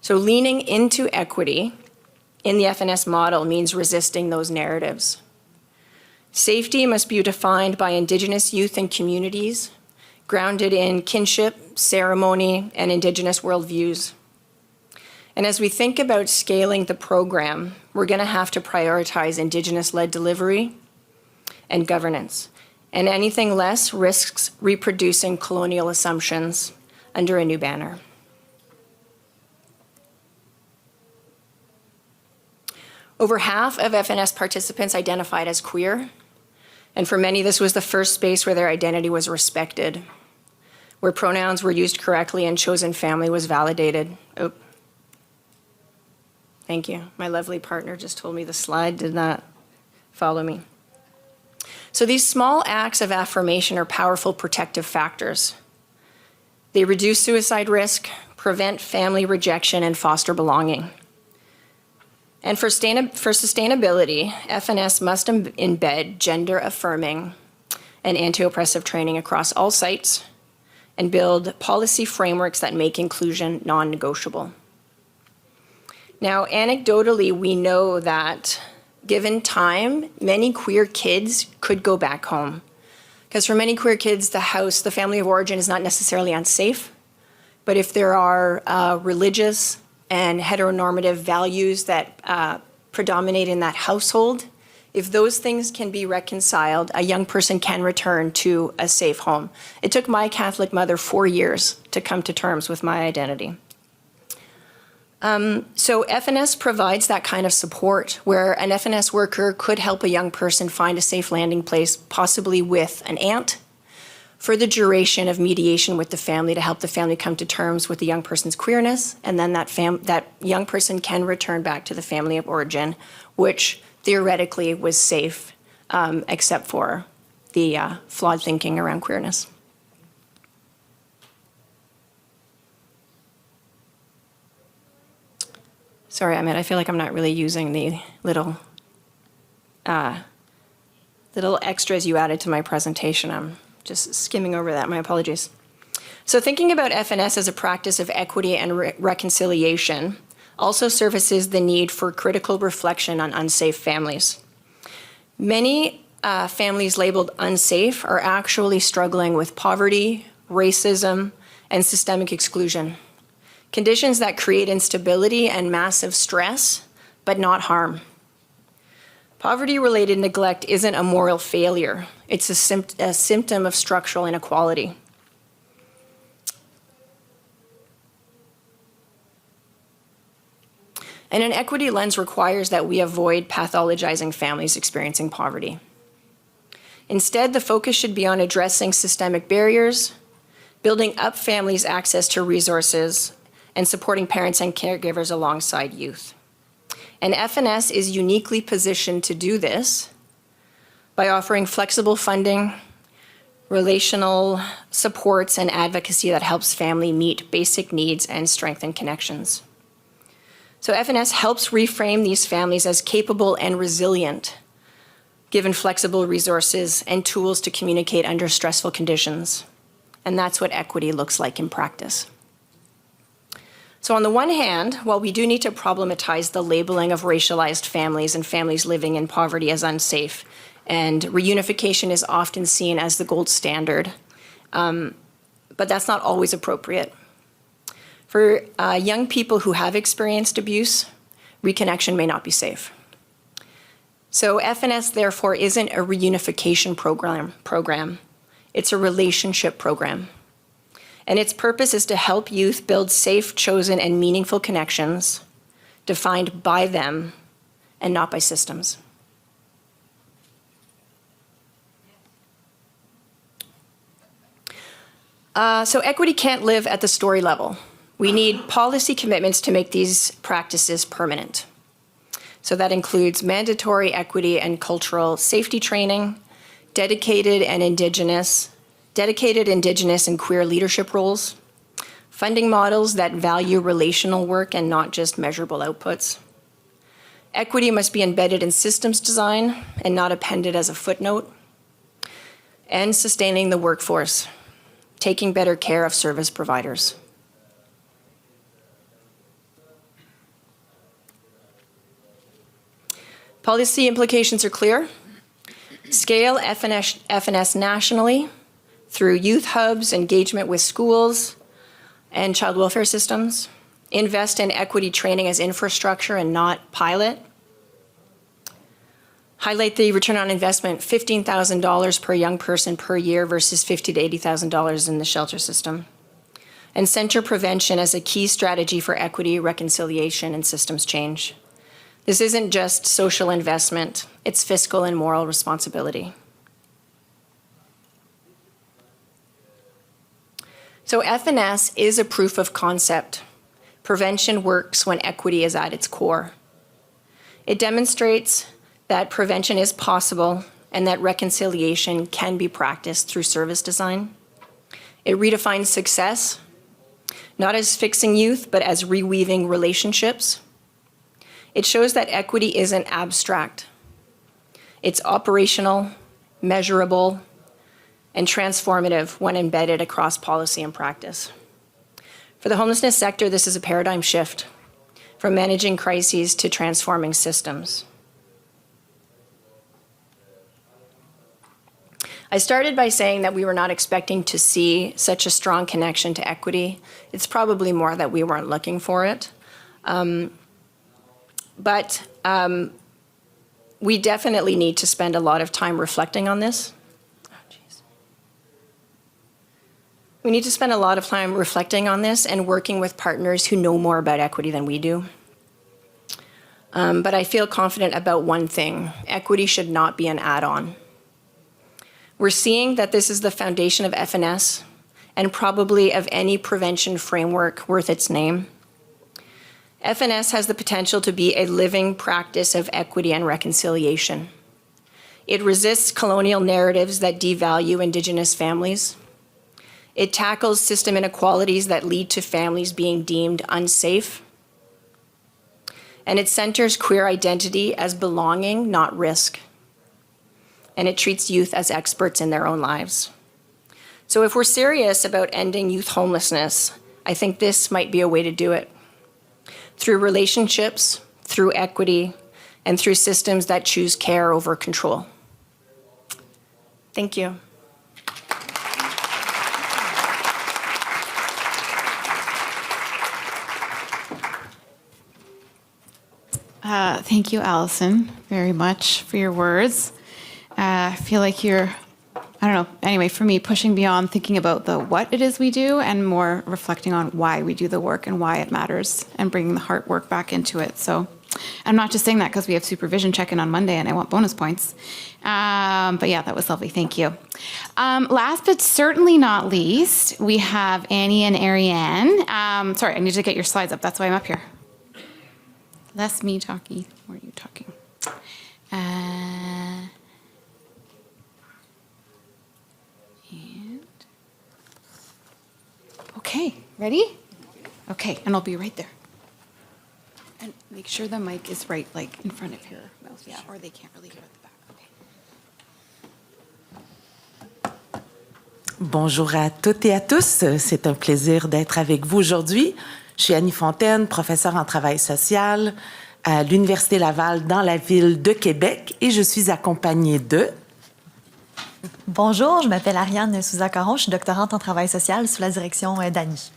So leaning into equity in the FNS model means resisting those narratives. Safety must be defined by Indigenous youth and communities, grounded in kinship, ceremony, and Indigenous worldviews. And as we think about scaling the program, we're going to have to prioritize Indigenous-led delivery and governance. And anything less risks reproducing colonial assumptions under a new banner. Over half of FNS participants identified as queer. And for many, this was the first space where their identity was respected, where pronouns were used correctly and chosen family was validated. Oh, thank you. My lovely partner just told me the slide did not follow me. So these small acts of affirmation are powerful protective factors. They reduce suicide risk, prevent family rejection, and foster belonging. And for sustainability, FNS must embed gender-affirming and anti-oppressive training across all sites and build policy frameworks that make inclusion non-negotiable. Now, anecdotally, we know that given time, many queer kids could go back home. Because for many queer kids, the family of origin is not necessarily unsafe. But if there are religious and heteronormative values that predominate in that household, if those things can be reconciled, a young person can return to a safe home. It took my Catholic mother 4 years to come to terms with my identity. So FNS provides that kind of support where an FNS worker could help a young person find a safe landing place, possibly with an aunt, for the duration of mediation with the family to help the family come to terms with the young person's queerness, and then that young person can return back to the family of origin, which theoretically was safe, except for the flawed thinking around queerness. Sorry, I feel like I'm not really using the little extras you added to my presentation. I'm just skimming over that. My apologies. So thinking about FNS as a practice of equity and reconciliation also services the need for critical reflection on unsafe families. Many families labeled unsafe are actually struggling with poverty, racism, and systemic exclusion. Conditions that create instability and massive stress, but not harm. Poverty-related neglect isn't a moral failure. It's a symptom of structural inequality. And an equity lens requires that we avoid pathologizing families experiencing poverty. Instead, the focus should be on addressing systemic barriers, building up families' access to resources, and supporting parents and caregivers alongside youth. And FNS is uniquely positioned to do this by offering flexible funding, relational supports, and advocacy that helps family meet basic needs and strengthen connections. So FNS helps reframe these families as capable and resilient, given flexible resources and tools to communicate under stressful conditions. And that's what equity looks like in practice. So on the one hand, while we do need to problematize the labeling of racialized families and families living in poverty as unsafe, and reunification is often seen as the gold standard, but that's not always appropriate. For young people who have experienced abuse, reconnection may not be safe. So FNS, therefore, isn't a reunification program. It's a relationship program. And its purpose is to help youth build safe, chosen, and meaningful connections defined by them and not by systems. So equity can't live at the story level. We need policy commitments to make these practices permanent. So that includes mandatory equity and cultural safety training, dedicated Indigenous and queer leadership roles, funding models that value relational work and not just measurable outputs. Equity must be embedded in systems design and not appended as a footnote. And sustaining the workforce, taking better care of service providers. Policy implications are clear. Scale FNS nationally through youth hubs, engagement with schools and child welfare systems. Invest in equity training as infrastructure and not pilot. Highlight the return on investment, $15,000 per young person per year versus $50,000 to $80,000 in the shelter system. And center prevention as a key strategy for equity, reconciliation, and systems change. This isn't just social investment, it's fiscal and moral responsibility. So FNS is a proof of concept. Prevention works when equity is at its core. It demonstrates that prevention is possible and that reconciliation can be practiced through service design. It redefines success, not as fixing youth, but as reweaving relationships. It shows that equity isn't abstract. It's operational, measurable, and transformative when embedded across policy and practice. For the homelessness sector, this is a paradigm shift from managing crises to transforming systems. I started by saying that we were not expecting to see such a strong connection to equity. It's probably more that we weren't looking for it. But we definitely need to spend a lot of time reflecting on this. We need to spend a lot of time reflecting on this and working with partners who know more about equity than we do. But I feel confident about one thing: equity should not be an add-on. We're seeing that this is the foundation of FNS and probably of any prevention framework worth its name. FNS has the potential to be a living practice of equity and reconciliation. It resists colonial narratives that devalue Indigenous families. It tackles system inequalities that lead to families being deemed unsafe. And it centers queer identity as belonging, not risk. And it treats youth as experts in their own lives. So if we're serious about ending youth homelessness, I think this might be a way to do it. Through relationships, through equity, and through systems that choose care over control. Thank you. Thank you, Allison, very much for your words. I feel like you're, I don't know, anyway, for me, pushing beyond thinking about the what it is we do and more reflecting on why we do the work and why it matters and bringing the heart work back into it. So I'm not just saying that because we have supervision check-in on Monday and I want bonus points. But yeah, that was lovely. Thank you. Last but certainly not least, we have Annie and Ariane. Sorry, I need to get your slides up. That's why I'm up here. Less me talking, more you talking. And okay, ready? Okay, and I'll be right there. And make sure the mic is right, like in front of your mouth, yeah, or they can't really hear at the back. Okay. Bonjour à toutes et à tous. C'est un plaisir d'être avec vous aujourd'hui. Je suis Annie Fontaine, professeure en travail social à l'Université Laval dans la ville de Québec et je suis accompagnée de... Bonjour, je m'appelle Ariane Souza-Caron, je suis doctorante en travail social sous la direction d'Annie.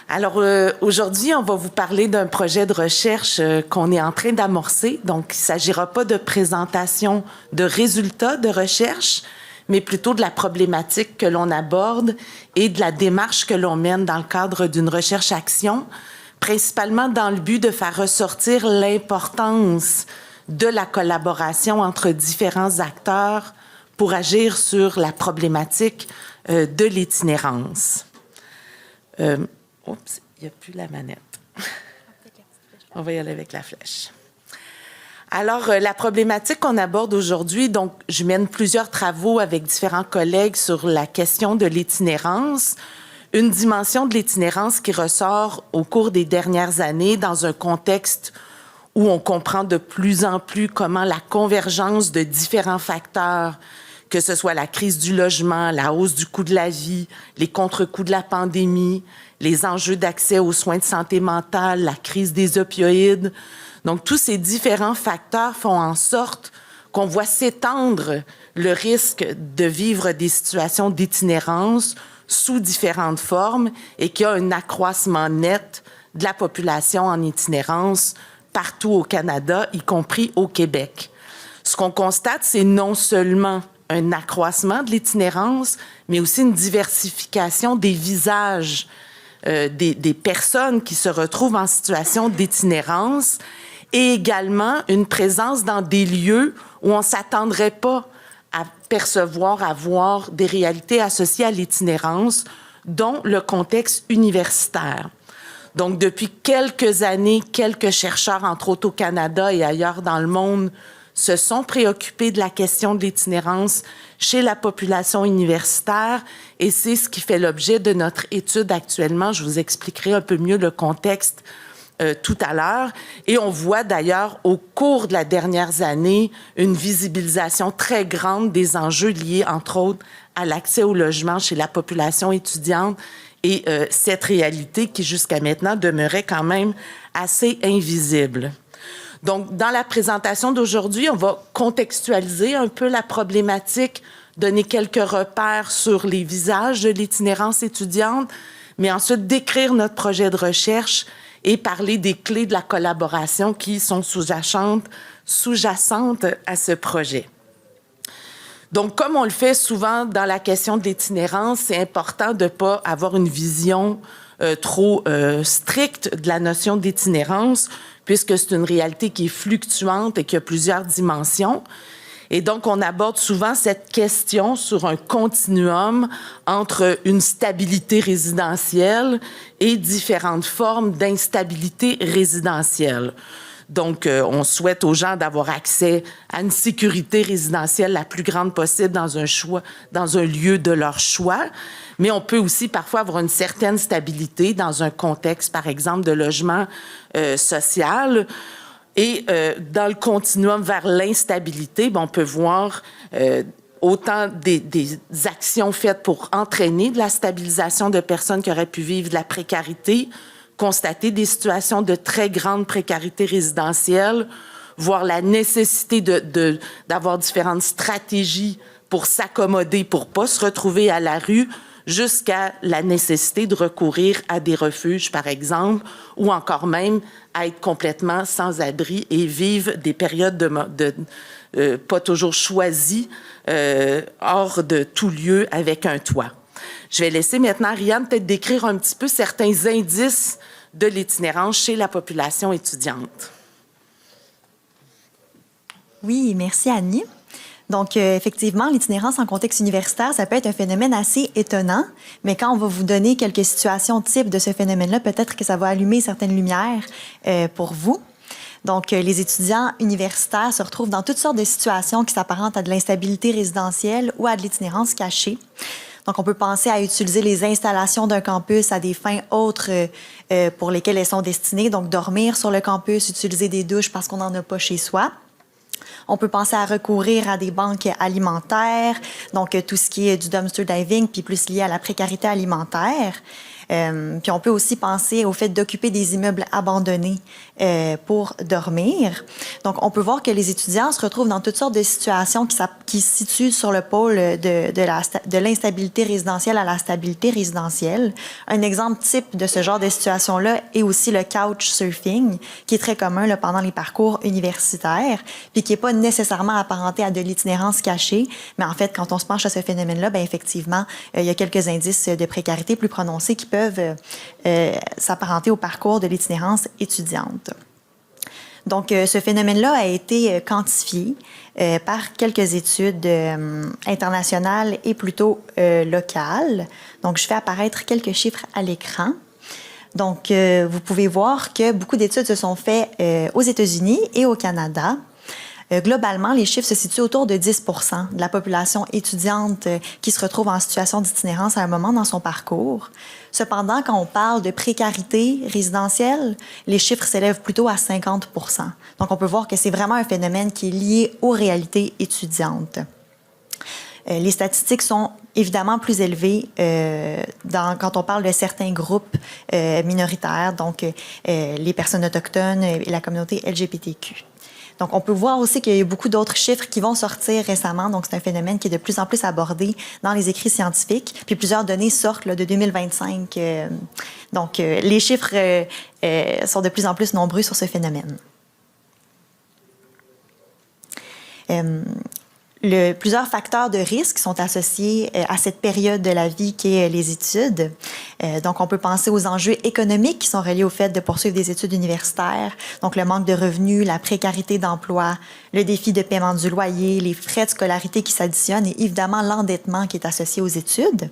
Alors, aujourd'hui, on va vous parler d'un projet de recherche qu'on est en train d'amorcer. Donc, il ne s'agira pas de présentation de résultats de recherche, mais plutôt de la problématique que l'on aborde et de la démarche que l'on mène dans le cadre d'une recherche-action, principalement dans le but de faire ressortir l'importance de la collaboration entre différents acteurs pour agir sur la problématique de l'itinérance. Oups, il n'y a plus la manette. On va y aller avec la flèche. Alors, la problématique qu'on aborde aujourd'hui, donc, je mène plusieurs travaux avec différents collègues sur la question de l'itinérance, une dimension de l'itinérance qui ressort au cours des dernières années dans un contexte où on comprend de plus en plus comment la convergence de différents facteurs, que ce soit la crise du logement, la hausse du coût de la vie, les contre-coups de la pandémie, les enjeux d'accès aux soins de santé mentale, la crise des opioïdes. Donc, tous ces différents facteurs font en sorte qu'on voit s'étendre le risque de vivre des situations d'itinérance sous différentes formes et qu'il y a un accroissement net de la population en itinérance partout au Canada, y compris au Québec. Ce qu'on constate, c'est non seulement un accroissement de l'itinérance, mais aussi une diversification des visages des personnes qui se retrouvent en situation d'itinérance et également une présence dans des lieux où on ne s'attendrait pas à percevoir, à voir des réalités associées à l'itinérance, dont le contexte universitaire. Donc, depuis quelques années, quelques chercheurs, entre autres au Canada et ailleurs dans le monde, se sont préoccupés de la question de l'itinérance chez la population universitaire et c'est ce qui fait l'objet de notre étude actuellement. Je vous expliquerai un peu mieux le contexte tout à l'heure. Et on voit d'ailleurs au cours de la dernière année une visibilisation très grande des enjeux liés, entre autres, à l'accès au logement chez la population étudiante et cette réalité qui jusqu'à maintenant demeurait quand même assez invisible. Donc, dans la présentation d'aujourd'hui, on va contextualiser un peu la problématique, donner quelques repères sur les visages de l'itinérance étudiante, mais ensuite décrire notre projet de recherche et parler des clés de la collaboration qui sont sous-jacentes à ce projet. Donc, comme on le fait souvent dans la question de l'itinérance, c'est important de ne pas avoir une vision trop stricte de la notion d'itinérance, puisque c'est une réalité qui est fluctuante et qui a plusieurs dimensions. Et donc, on aborde souvent cette question sur un continuum entre une stabilité résidentielle et différentes formes d'instabilité résidentielle. Donc, on souhaite aux gens d'avoir accès à une sécurité résidentielle la plus grande possible dans un lieu de leur choix. Mais on peut aussi parfois avoir une certaine stabilité dans un contexte, par exemple, de logement social. Et dans le continuum vers l'instabilité, on peut voir autant des actions faites pour entraîner de la stabilisation de personnes qui auraient pu vivre de la précarité, constater des situations de très grande précarité résidentielle, voir la nécessité d'avoir différentes stratégies pour s'accommoder, pour ne pas se retrouver à la rue, jusqu'à la nécessité de recourir à des refuges, par exemple, ou encore même à être complètement sans abri et vivre des périodes pas toujours choisies, hors de tout lieu avec un toit. Je vais laisser maintenant Ariane peut-être décrire un petit peu certains indices de l'itinérance chez la population étudiante. Oui, merci Annie. Donc, effectivement, l'itinérance en contexte universitaire, ça peut être un phénomène assez étonnant, mais quand on va vous donner quelques situations types de ce phénomène-là, peut-être que ça va allumer certaines lumières pour vous. Donc, les étudiants universitaires se retrouvent dans toutes sortes de situations qui s'apparentent à de l'instabilité résidentielle ou à de l'itinérance cachée. Donc, on peut penser à utiliser les installations d'un campus à des fins autres pour lesquelles elles sont destinées, donc dormir sur le campus, utiliser des douches parce qu'on n'en a pas chez soi. On peut penser à recourir à des banques alimentaires, donc tout ce qui est du dumpster diving, puis plus lié à la précarité alimentaire. Puis on peut aussi penser au fait d'occuper des immeubles abandonnés pour dormir. Donc, on peut voir que les étudiants se retrouvent dans toutes sortes de situations qui se situent sur le pôle de l'instabilité résidentielle à la stabilité résidentielle. Un exemple type de ce genre de situation-là est aussi le couchsurfing, qui est très commun là, pendant les parcours universitaires, puis qui n'est pas nécessairement apparenté à de l'itinérance cachée, mais en fait, quand on se penche à ce phénomène-là, bien effectivement, il y a quelques indices de précarité plus prononcés qui peuvent s'apparenter au parcours de l'itinérance étudiante. Donc, ce phénomène-là a été quantifié par quelques études internationales et plutôt locales. Donc, je fais apparaître quelques chiffres à l'écran. Donc, vous pouvez voir que beaucoup d'études se sont faites aux États-Unis et au Canada. Globalement, les chiffres se situent autour de 10 % de la population étudiante qui se retrouve en situation d'itinérance à un moment dans son parcours. Cependant, quand on parle de précarité résidentielle, les chiffres s'élèvent plutôt à 50 %. Donc, on peut voir que c'est vraiment un phénomène qui est lié aux réalités étudiantes. Les statistiques sont évidemment plus élevées quand on parle de certains groupes minoritaires, donc les personnes autochtones et la communauté LGBTQ. Donc, on peut voir aussi qu'il y a beaucoup d'autres chiffres qui vont sortir récemment. Donc, c'est un phénomène qui est de plus en plus abordé dans les écrits scientifiques. Puis, plusieurs données sortent là, de 2025. Donc, les chiffres sont de plus en plus nombreux sur ce phénomène. Plusieurs facteurs de risque sont associés à cette période de la vie qu'est les études. Donc, on peut penser aux enjeux économiques qui sont reliés au fait de poursuivre des études universitaires. Donc, le manque de revenus, la précarité d'emploi, le défi de paiement du loyer, les frais de scolarité qui s'additionnent et évidemment l'endettement qui est associé aux études.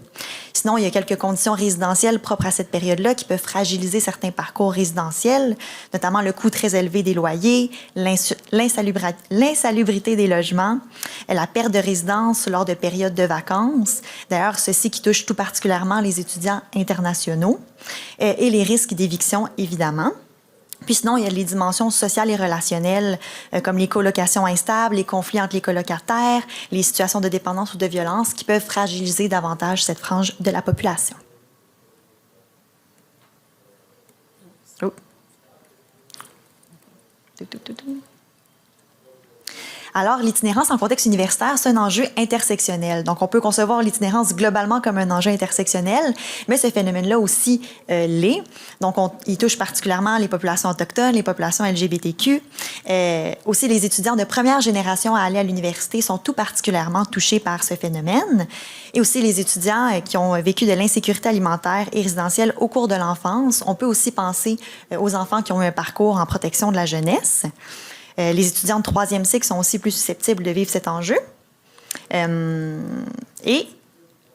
Sinon, il y a quelques conditions résidentielles propres à cette période-là qui peuvent fragiliser certains parcours résidentiels, notamment le coût très élevé des loyers, l'insalubrité des logements, la perte de résidence lors de périodes de vacances. D'ailleurs, ceci qui touche tout particulièrement les étudiants internationaux et les risques d'éviction, évidemment. Puis sinon, il y a les dimensions sociales et relationnelles, comme les colocations instables, les conflits entre les colocataires, les situations de dépendance ou de violence qui peuvent fragiliser davantage cette frange de la population. Oh. Alors, l'itinérance en contexte universitaire, c'est un enjeu intersectionnel. Donc, on peut concevoir l'itinérance globalement comme un enjeu intersectionnel, mais ce phénomène-là aussi l'est. Donc, il touche particulièrement les populations autochtones, les populations LGBTQ. Aussi, les étudiants de première génération à aller à l'université sont tout particulièrement touchés par ce phénomène. Et aussi, les étudiants qui ont vécu de l'insécurité alimentaire et résidentielle au cours de l'enfance. On peut aussi penser aux enfants qui ont eu un parcours en protection de la jeunesse. Les étudiants de troisième cycle sont aussi plus susceptibles de vivre cet enjeu. Et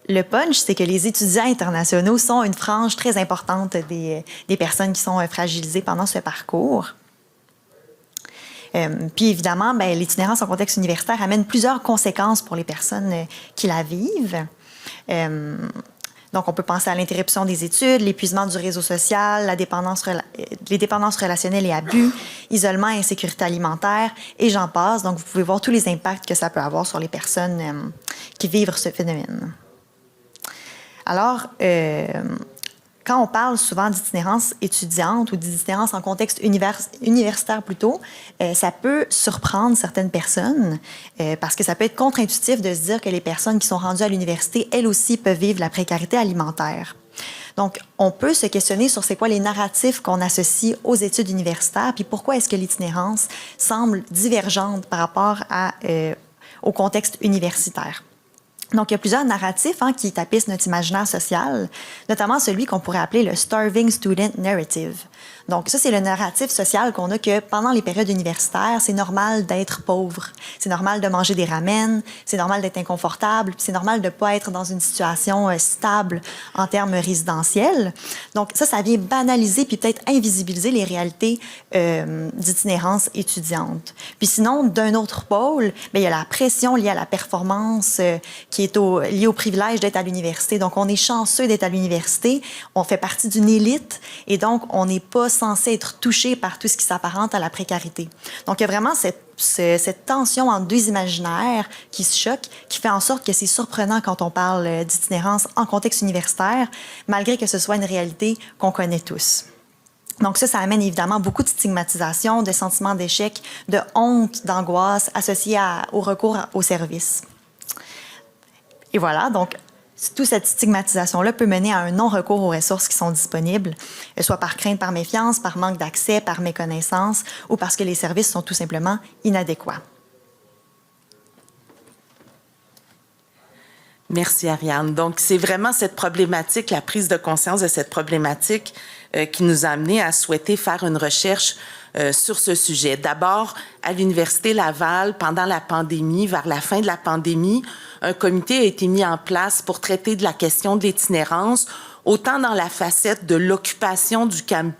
le punch, c'est que les étudiants internationaux sont une frange très importante des personnes qui sont fragilisées pendant ce parcours. Puis évidemment, l'itinérance en contexte universitaire amène plusieurs conséquences pour les personnes qui la vivent. Donc, on peut penser à l'interruption des études, l'épuisement du réseau social, les dépendances relationnelles et abus, isolement et insécurité alimentaire, et j'en passe. Donc, vous pouvez voir tous les impacts que ça peut avoir sur les personnes qui vivent ce phénomène. Alors, quand on parle souvent d'itinérance étudiante ou d'itinérance en contexte universitaire plutôt, ça peut surprendre certaines personnes parce que ça peut être contre-intuitif de se dire que les personnes qui sont rendues à l'université, elles aussi peuvent vivre la précarité alimentaire. Donc, on peut se questionner sur c'est quoi les narratifs qu'on associe aux études universitaires, puis pourquoi est-ce que l'itinérance semble divergente par rapport au contexte universitaire. Donc, il y a plusieurs narratifs qui tapissent notre imaginaire social, notamment celui qu'on pourrait appeler le Starving Student Narrative. Donc, ça, c'est le narratif social qu'on a que pendant les périodes universitaires, c'est normal d'être pauvre. C'est normal de manger des ramen, c'est normal d'être inconfortable, c'est normal de ne pas être dans une situation stable en termes résidentiels. Donc, ça vient banaliser puis peut-être invisibiliser les réalités d'itinérance étudiante. Puis sinon, d'un autre pôle, il y a la pression liée à la performance qui est liée au privilège d'être à l'université. Donc, on est chanceux d'être à l'université, on fait partie d'une élite et donc, on n'est pas censé être touché par tout ce qui s'apparente à la précarité. Donc, il y a vraiment cette tension entre deux imaginaires qui se choquent, qui fait en sorte que c'est surprenant quand on parle d'itinérance en contexte universitaire, malgré que ce soit une réalité qu'on connaît tous. Donc ça amène évidemment beaucoup de stigmatisation, de sentiments d'échec, de honte, d'angoisse associés au recours aux services. Et voilà, donc toute cette stigmatisation-là peut mener à un non-recours aux ressources qui sont disponibles, soit par crainte, par méfiance, par manque d'accès, par méconnaissance ou parce que les services sont tout simplement inadéquats. Merci, Ariane. Donc, c'est vraiment cette problématique, la prise de conscience de cette problématique qui nous a amené à souhaiter faire une recherche sur ce sujet. D'abord, à l'Université Laval, pendant la pandémie, vers la fin de la pandémie, un comité a été mis en place pour traiter de la question de l'itinérance, autant dans la facette de l'occupation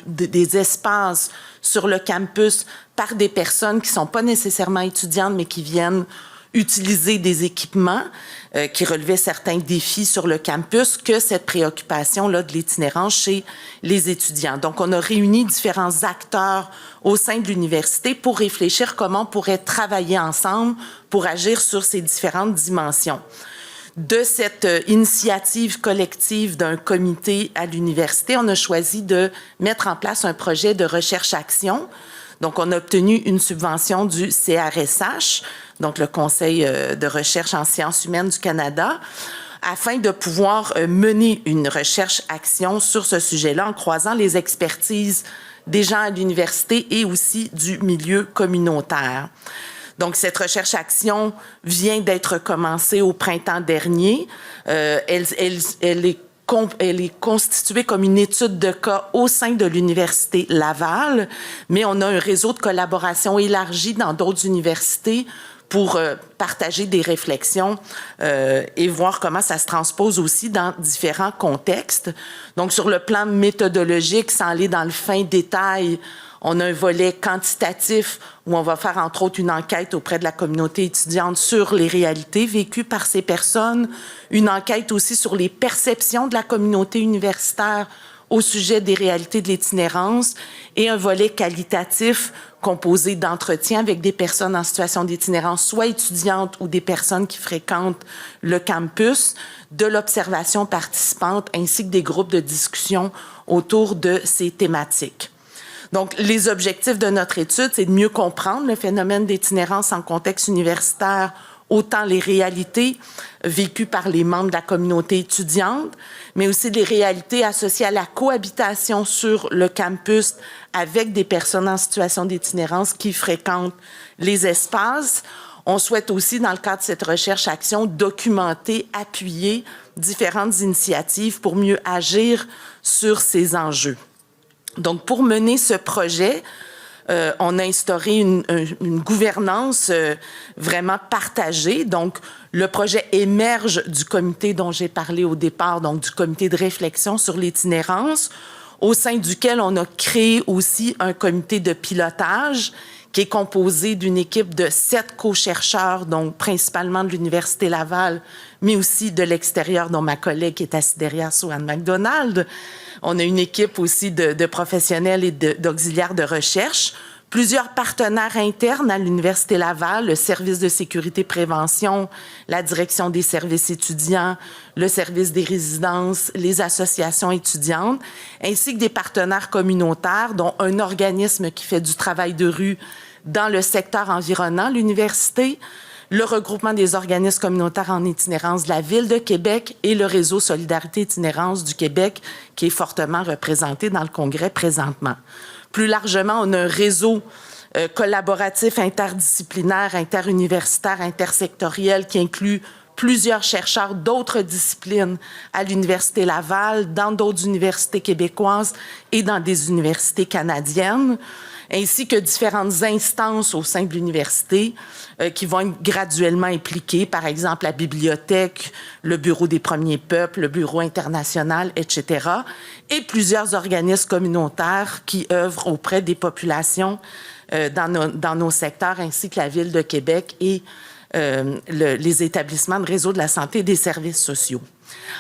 des espaces sur le campus par des personnes qui ne sont pas nécessairement étudiantes, mais qui viennent utiliser des équipements qui relevaient certains défis sur le campus, que cette préoccupation-là de l'itinérance chez les étudiants. Donc, on a réuni différents acteurs au sein de l'université pour réfléchir comment on pourrait travailler ensemble pour agir sur ces différentes dimensions. De cette initiative collective d'un comité à l'université, on a choisi de mettre en place un projet de recherche-action. Donc, on a obtenu une subvention du CRSH, donc le Conseil de recherche en sciences humaines du Canada, afin de pouvoir mener une recherche-action sur ce sujet-là en croisant les expertises des gens à l'université et aussi du milieu communautaire. Donc, cette recherche-action vient d'être commencée au printemps dernier. Elle est elle est constituée comme une étude de cas au sein de l'Université Laval, mais on a un réseau de collaboration élargi dans d'autres universités pour partager des réflexions et voir comment ça se transpose aussi dans différents contextes. Donc, sur le plan méthodologique, sans aller dans le fin détail, on a un volet quantitatif où on va faire, entre autres, une enquête auprès de la communauté étudiante sur les réalités vécues par ces personnes, une enquête aussi sur les perceptions de la communauté universitaire au sujet des réalités de l'itinérance et un volet qualitatif composé d'entretiens avec des personnes en situation d'itinérance, soit étudiantes ou des personnes qui fréquentent le campus, de l'observation participante ainsi que des groupes de discussion autour de ces thématiques. Donc, les objectifs de notre étude, c'est de mieux comprendre le phénomène d'itinérance en contexte universitaire, autant les réalités vécues par les membres de la communauté étudiante, mais aussi les réalités associées à la cohabitation sur le campus avec des personnes en situation d'itinérance qui fréquentent les espaces. On souhaite aussi, dans le cadre de cette recherche-action, documenter, appuyer différentes initiatives pour mieux agir sur ces enjeux. Donc, pour mener ce projet, on a instauré une gouvernance vraiment partagée. Donc, le projet émerge du comité dont j'ai parlé au départ, donc du comité de réflexion sur l'itinérance, au sein duquel on a créé aussi un comité de pilotage qui est composé d'une équipe de 7 co-chercheurs, donc principalement de l'Université Laval, mais aussi de l'extérieur, dont ma collègue qui est assise derrière, Sue-Anne McDonald. On a une équipe aussi de professionnels et d'auxiliaires de recherche, plusieurs partenaires internes à l'Université Laval, le service de sécurité prévention, la direction des services étudiants, le service des résidences, les associations étudiantes, ainsi que des partenaires communautaires, dont un organisme qui fait du travail de rue dans le secteur environnant l'université, le regroupement des organismes communautaires en itinérance de la Ville de Québec et le réseau Solidarité Itinérance du Québec, qui est fortement représenté dans le Congrès présentement. Plus largement, on a un réseau collaboratif interdisciplinaire, interuniversitaire, intersectoriel qui inclut plusieurs chercheurs d'autres disciplines à l'Université Laval, dans d'autres universités québécoises et dans des universités canadiennes, ainsi que différentes instances au sein de l'université qui vont être graduellement impliquées, par exemple la bibliothèque, le Bureau des premiers peuples, le Bureau international, etc., et plusieurs organismes communautaires qui œuvrent auprès des populations dans nos secteurs, ainsi que la Ville de Québec et les établissements de réseau de la santé et des services sociaux.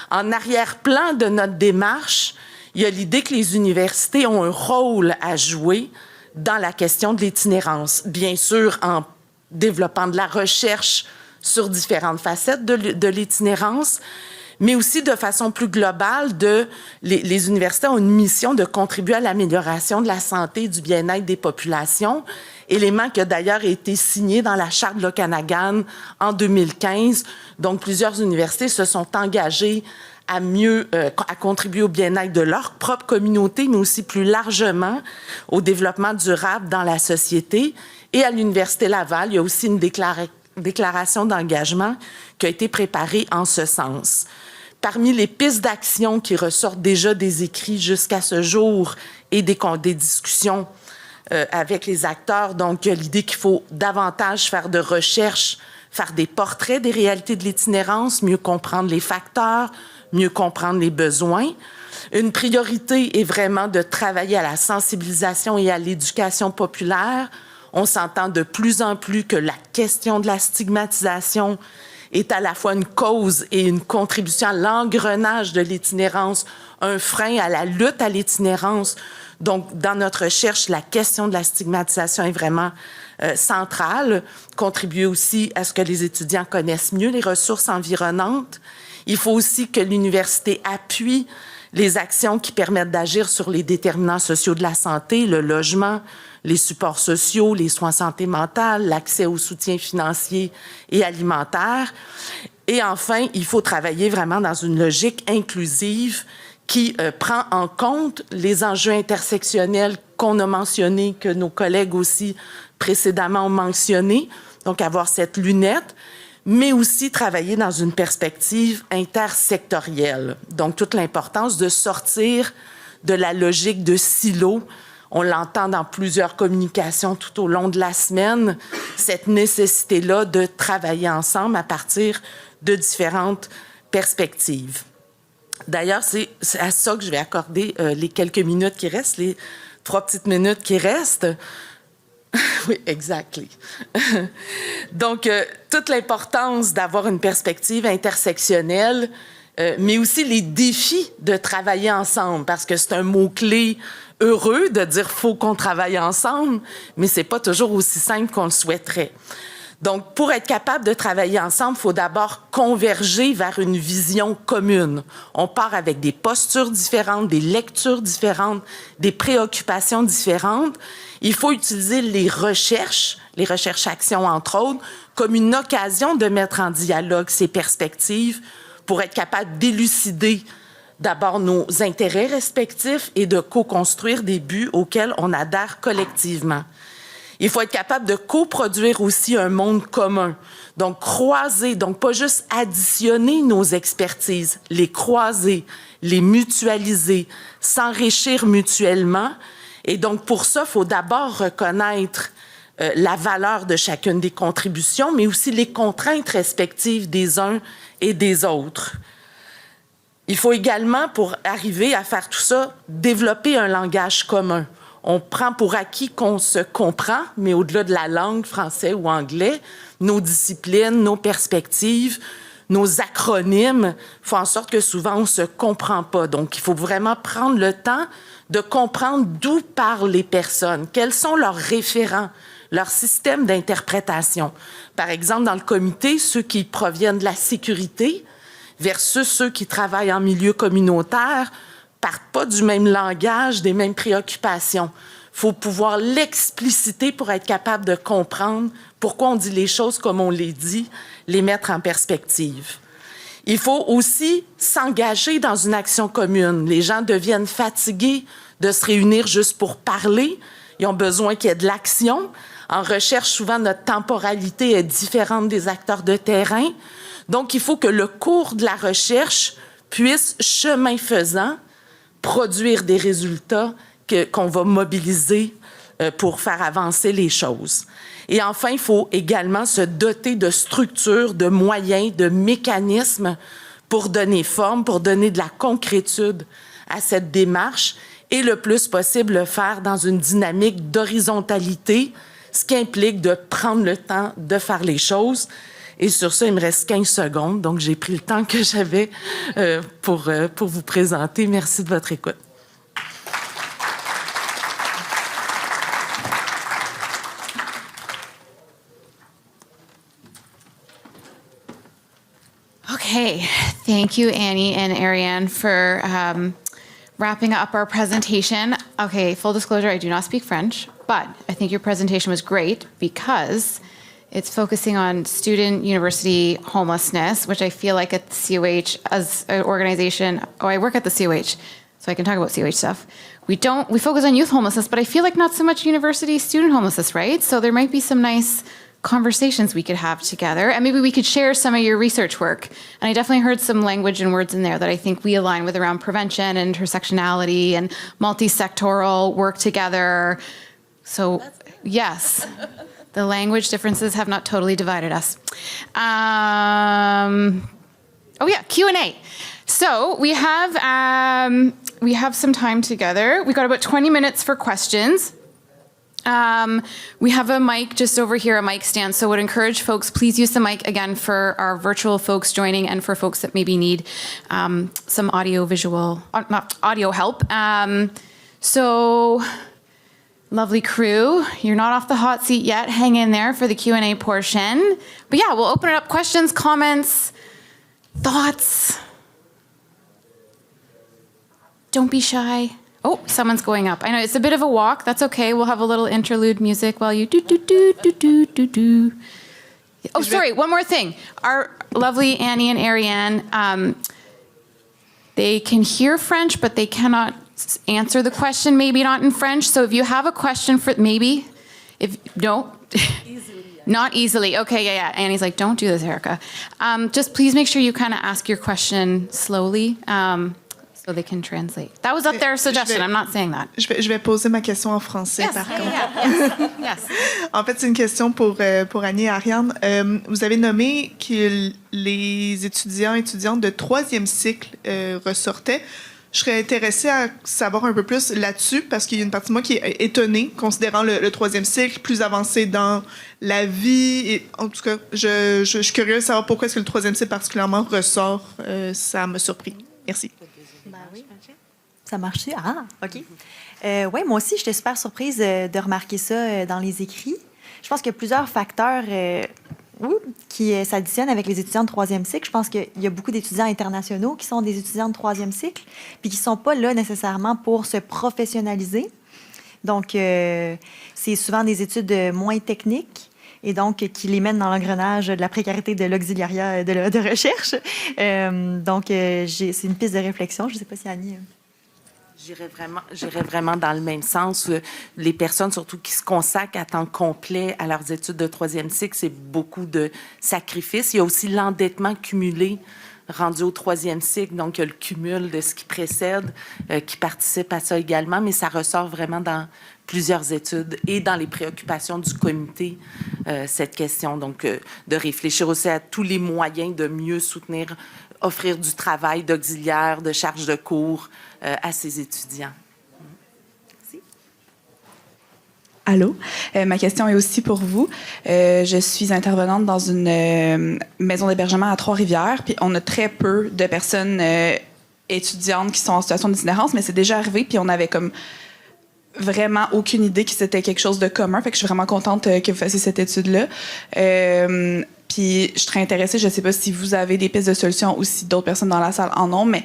En arrière-plan de notre démarche, il y a l'idée que les universités ont un rôle à jouer dans la question de l'itinérance, bien sûr en développant de la recherche sur différentes facettes de l'itinérance, mais aussi de façon plus globale, les universités ont une mission de contribuer à l'amélioration de la santé et du bien-être des populations, élément qui a d'ailleurs été signé dans la Charte de l'Okanagan en 2015. Donc, plusieurs universités se sont engagées à contribuer au bien-être de leur propre communauté, mais aussi plus largement au développement durable dans la société. Et à l'Université Laval, il y a aussi une déclaration d'engagement qui a été préparée en ce sens. Parmi les pistes d'action qui ressortent déjà des écrits jusqu'à ce jour et des discussions avec les acteurs, donc il y a l'idée qu'il faut davantage faire de recherche, faire des portraits des réalités de l'itinérance, mieux comprendre les facteurs, mieux comprendre les besoins. Une priorité est vraiment de travailler à la sensibilisation et à l'éducation populaire. On s'entend de plus en plus que la question de la stigmatisation est à la fois une cause et une contribution à l'engrenage de l'itinérance, un frein à la lutte à l'itinérance. Donc, dans notre recherche, la question de la stigmatisation est vraiment centrale. Contribuer aussi à ce que les étudiants connaissent mieux les ressources environnantes. Il faut aussi que l'université appuie les actions qui permettent d'agir sur les déterminants sociaux de la santé, le logement, les supports sociaux, les soins santé mentale, l'accès aux soutiens financiers et alimentaires. Et enfin, il faut travailler vraiment dans une logique inclusive qui prend en compte les enjeux intersectionnels qu'on a mentionnés, que nos collègues aussi précédemment ont mentionnés. Donc, avoir cette lunette, mais aussi travailler dans une perspective intersectorielle. Donc, toute l'importance de sortir de la logique de silo. On l'entend dans plusieurs communications tout au long de la semaine, cette nécessité-là de travailler ensemble à partir de différentes perspectives. D'ailleurs, c'est à ça que je vais accorder les quelques minutes qui restent, les 3 petites minutes qui restent. Oui, exactly. Donc, toute l'importance d'avoir une perspective intersectionnelle, mais aussi les défis de travailler ensemble, parce que c'est un mot-clé heureux de dire « faut qu'on travaille ensemble », mais c'est pas toujours aussi simple qu'on le souhaiterait. Donc, pour être capable de travailler ensemble, il faut d'abord converger vers une vision commune. On part avec des postures différentes, des lectures différentes, des préoccupations différentes. Il faut utiliser les recherches-actions entre autres, comme une occasion de mettre en dialogue ces perspectives pour être capable d'élucider d'abord nos intérêts respectifs et de co-construire des buts auxquels on adhère collectivement. Il faut être capable de coproduire aussi un monde commun. Donc, croiser, donc pas juste additionner nos expertises, les croiser, les mutualiser, s'enrichir mutuellement. Et donc, pour ça, il faut d'abord reconnaître la valeur de chacune des contributions, mais aussi les contraintes respectives des uns et des autres. Il faut également, pour arriver à faire tout ça, développer un langage commun. On prend pour acquis qu'on se comprend, mais au-delà de la langue, français ou anglais, nos disciplines, nos perspectives, nos acronymes font en sorte que souvent on ne se comprend pas. Donc, il faut vraiment prendre le temps de comprendre d'où parlent les personnes, quels sont leurs référents, leur système d'interprétation. Par exemple, dans le comité, ceux qui proviennent de la sécurité versus ceux qui travaillent en milieu communautaire partent pas du même langage, des mêmes préoccupations. Il faut pouvoir l'expliciter pour être capable de comprendre pourquoi on dit les choses comme on les dit, les mettre en perspective. Il faut aussi s'engager dans une action commune. Les gens deviennent fatigués de se réunir juste pour parler. Ils ont besoin qu'il y ait de l'action. En recherche, souvent, notre temporalité est différente des acteurs de terrain. Donc, il faut que le cours de la recherche puisse, chemin faisant, produire des résultats qu'on va mobiliser pour faire avancer les choses. Et enfin, il faut également se doter de structures, de moyens, de mécanismes pour donner forme, pour donner de la concrétude à cette démarche et le plus possible le faire dans une dynamique d'horizontalité, ce qui implique de prendre le temps de faire les choses. Et sur ça, il me reste 15 secondes, donc j'ai pris le temps que j'avais pour vous présenter. Merci de votre écoute. Okay, thank you, Annie and Ariane, for wrapping up our presentation. Okay, full disclosure, I do not speak French, but I think your presentation was great because it's focusing on student university homelessness, which I feel like at the COH as an organization, I work at the COH, so I can talk about COH stuff. We focus on youth homelessness, but I feel like not so much university student homelessness, right? So there might be some nice conversations we could have together, and maybe we could share some of your research work. And I definitely heard some language and words in there that I think we align with around prevention and intersectionality and multi-sectoral work together. So yes, the language differences have not totally divided us. Oh yeah, Q&A. So we have some time together. We've got about 20 minutes for questions. We have a mic just over here, a mic stand, so I would encourage folks, please use the mic again for our virtual folks joining and for folks that maybe need some audio help. So, lovely crew, you're not off the hot seat yet, hang in there for the Q&A portion. But yeah, we'll open it up, questions, comments, thoughts. Don't be shy. Oh, someone's going up. I know it's a bit of a walk. That's okay. We'll have a little interlude music while you do. Oh, sorry. One more thing. Our lovely Annie and Ariane, they can hear French, but they cannot answer the question. Maybe not in French. So if you have a question for maybe, if no. Not easily. Okay, yeah. Annie's like, don't do this, Erica. Just please make sure you kind of ask your question slowly so they can translate. That was up their suggestion. I'm not saying that. Je vais poser ma question en français, Yes, par contre. yes. En fait, c'est une question pour Annie et Ariane. Vous avez nommé que les étudiantes de troisième cycle ressortaient. Je serais intéressée à savoir un peu plus là-dessus parce qu'il y a une partie de moi qui est étonnée, considérant le troisième cycle plus avancé dans la vie. Et, en tout cas, je suis curieuse de savoir pourquoi est-ce que le troisième cycle particulièrement ressort. Ça m'a surpris. Merci. Ben oui. Ça marche? Ah, OK. Oui, moi aussi, j'étais super surprise de remarquer ça dans les écrits. Je pense qu'il y a plusieurs facteurs qui s'additionnent avec les étudiants de troisième cycle. Je pense qu'il y a beaucoup d'étudiants internationaux qui sont des étudiants de troisième cycle, puis qui ne sont pas là nécessairement pour se professionnaliser. Donc, c'est souvent des études moins techniques et donc qui les mènent dans l'engrenage de la précarité de l'auxiliariat de recherche. Donc, c'est une piste de réflexion. Je ne sais pas si Annie... J'irais vraiment dans le même sens. Les personnes, surtout qui se consacrent à temps complet à leurs études de troisième cycle, c'est beaucoup de sacrifices. Il y a aussi l'endettement cumulé rendu au troisième cycle, donc il y a le cumul de ce qui précède qui participe à ça également, mais ça ressort vraiment dans plusieurs études et dans les préoccupations du comité, cette question. Donc, de réfléchir aussi à tous les moyens de mieux soutenir, offrir du travail d'auxiliaire, de charge de cours à ces étudiants. Merci. Allô? Ma question est aussi pour vous. Je suis intervenante dans une maison d'hébergement à Trois-Rivières, puis on a très peu de personnes étudiantes qui sont en situation d'itinérance, mais c'est déjà arrivé, puis on avait comme vraiment aucune idée que c'était quelque chose de commun. Fait que je suis vraiment contente que vous fassiez cette étude-là. Puis je serais intéressée, je ne sais pas si vous avez des pistes de solutions ou si d'autres personnes dans la salle en ont, mais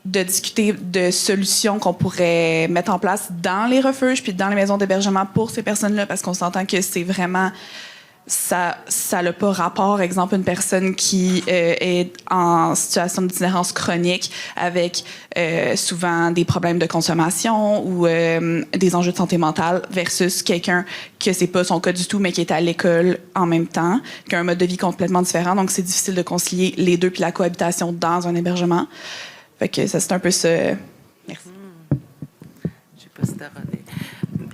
de discuter de solutions qu'on pourrait mettre en place dans les refuges puis dans les maisons d'hébergement pour ces personnes-là, parce qu'on s'entend que c'est vraiment... Ça n'a pas rapport, exemple, une personne qui est en situation d'itinérance chronique avec souvent des problèmes de consommation ou des enjeux de santé mentale versus quelqu'un que c'est pas son cas du tout, mais qui est à l'école en même temps, qui a un mode de vie complètement différent. Donc, c'est difficile de concilier les deux puis la cohabitation dans un hébergement. Fait que ça, c'est un peu ça. Merci. Je sais pas si t'as rodé.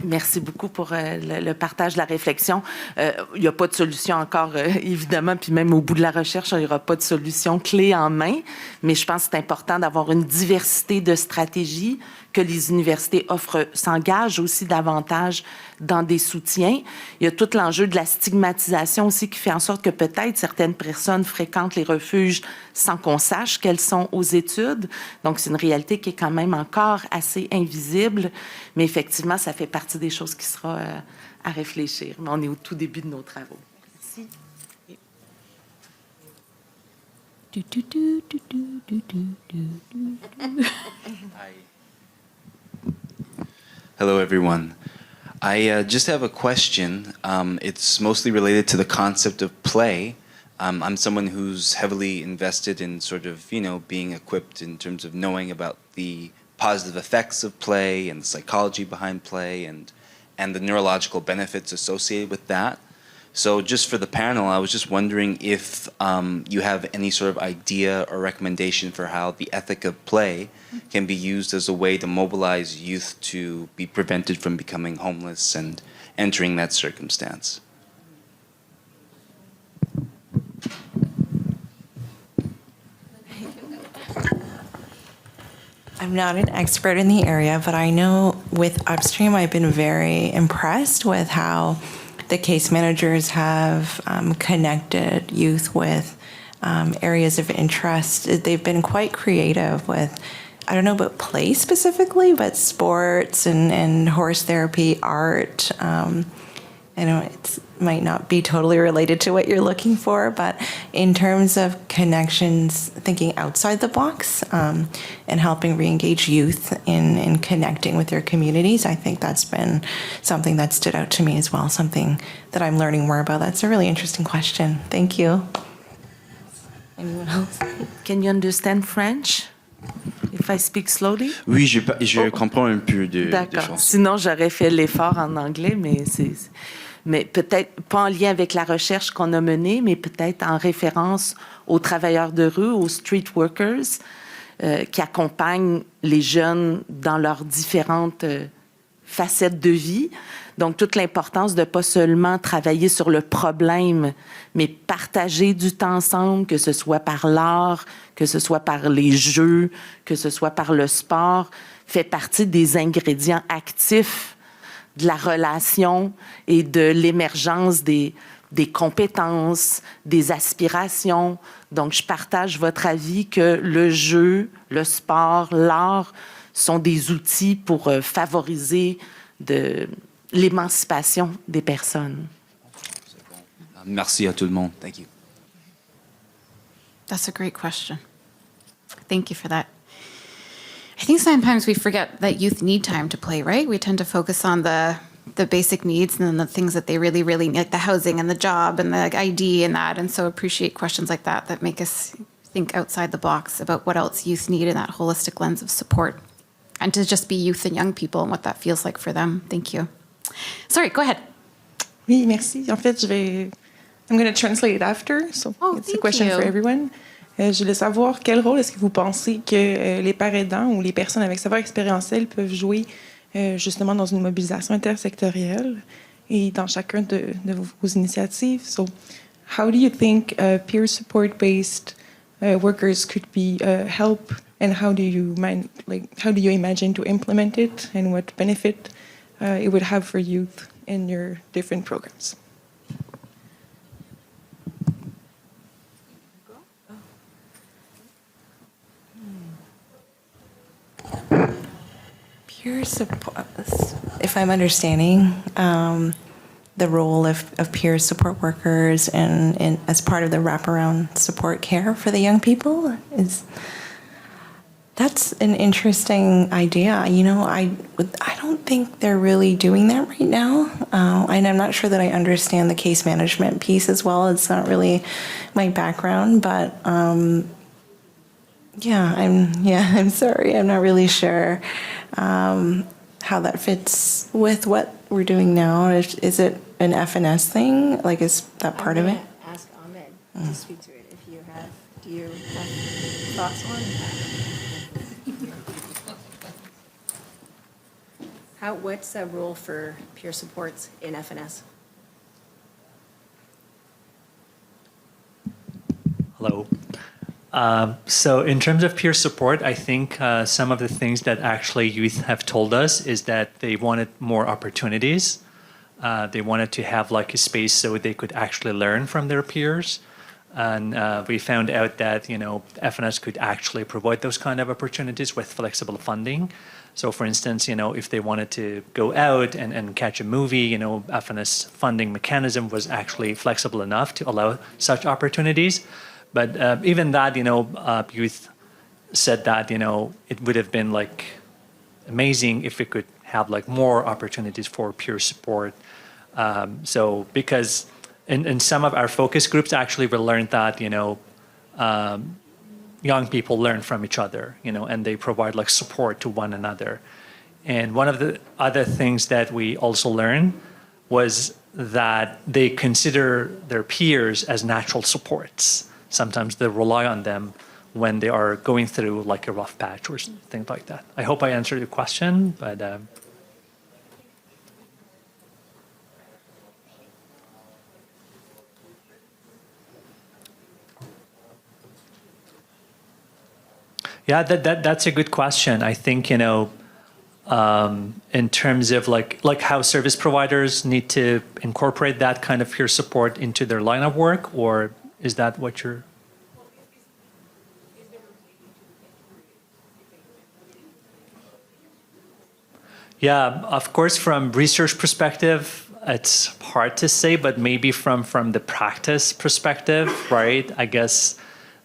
Merci beaucoup pour le partage, la réflexion. Il n'y a pas de solution encore, évidemment, puis même au bout de la recherche, il n'y aura pas de solution clé en main, mais je pense que c'est important d'avoir une diversité de stratégies, que les universités s'engagent aussi davantage dans des soutiens. Il y a tout l'enjeu de la stigmatisation aussi qui fait en sorte que peut-être certaines personnes fréquentent les refuges sans qu'on sache qu'elles sont aux études. Donc, c'est une réalité qui est quand même encore assez invisible, mais effectivement, ça fait partie des choses qui sera à réfléchir. Mais on est au tout début de nos travaux. Merci. Hello, everyone. I just have a question. It's mostly related to the concept of play. I'm someone who's heavily invested in sort of, being equipped in terms of knowing about the positive effects of play and the psychology behind play and the neurological benefits associated with that. So just for the panel, I was just wondering if you have any sort of idea or recommendation for how the ethic of play can be used as a way to mobilize youth to be prevented from becoming homeless and entering that circumstance. I'm not an expert in the area, but I know with Upstream, I've been very impressed with how the case managers have connected youth with areas of interest. They've been quite creative with, I don't know about play specifically, but sports and horse therapy, art. I know it might not be totally related to what you're looking for, but in terms of connections, thinking outside the box and helping re-engage youth in connecting with their communities, I think that's been something that stood out to me as well, something that I'm learning more about. That's a really interesting question. Thank you. Anyone else? Can you understand French? If I speak slowly? Oui, je comprends un peu de D'accord. français. Sinon, j'aurais fait l'effort en anglais, mais mais peut-être pas en lien avec la recherche qu'on a menée, mais peut-être en référence aux travailleurs de rue, aux street workers, qui accompagnent les jeunes dans leurs différentes facettes de vie. Donc, toute l'importance de pas seulement travailler sur le problème, mais partager du temps ensemble, que ce soit par l'art, que ce soit par les jeux, que ce soit par le sport, fait partie des ingrédients actifs de la relation et de l'émergence des compétences, des aspirations. Donc, je partage votre avis que le jeu, le sport, l'art sont des outils pour favoriser l'émancipation des personnes. Merci à tout le monde. Thank you. That's a great question. Thank you for that. I think sometimes we forget that youth need time to play, right? We tend to focus on the basic needs and then the things that they really, really need, like the housing and the job and the ID and that. And so appreciate questions like that make us think outside the box about what else youth need in that holistic lens of support. And to just be youth and young people and what that feels like for them. Thank you. Sorry, go ahead. Oui, merci. En fait, I'm going to translate it after, so it's a question for everyone. Je voulais savoir quel rôle est-ce que vous pensez que les parents aidants ou les personnes avec savoir expérientiel peuvent jouer justement dans une mobilisation intersectorielle et dans chacun de vos initiatives. So, how do you think peer support-based workers could be help, and how do you imagine to implement it, and what benefit it would have for youth in your different programs? Peer support, if I'm understanding, the role of peer support workers and as part of the wraparound support care for the young people that's an interesting idea. You know, I don't think they're really doing that right now, and I'm not sure that I understand the case management piece as well. It's not really my background, but I'm sorry, I'm not really sure how that fits with what we're doing now. Is it an FNS thing? Like, is that part of it? Ask Ahmed to speak to it. Do you have thoughts on it? What's the role for peer supports in FNS? Hello. So in terms of peer support, I think some of the things that actually youth have told us is that they wanted more opportunities. They wanted to have like a space so they could actually learn from their peers. And we found out that, FNS could actually provide those kind of opportunities with flexible funding. So for instance, if they wanted to go out and catch a movie, FNS funding mechanism was actually flexible enough to allow such opportunities. But even that, youth said that, it would have been like amazing if we could have like more opportunities for peer support. So because in some of our focus groups, actually, we learned that, young people learn from each other, and they provide like support to one another. And one of the other things that we also learned was that they consider their peers as natural supports. Sometimes they rely on them when they are going through like a rough patch or things like that. I hope I answered your question, but yeah, that's a good question. I think, in terms of like how service providers need to incorporate that kind of peer support into their line of work, or is that what you're... Yeah, of course, from research perspective, it's hard to say, but maybe from the practice perspective, right? I guess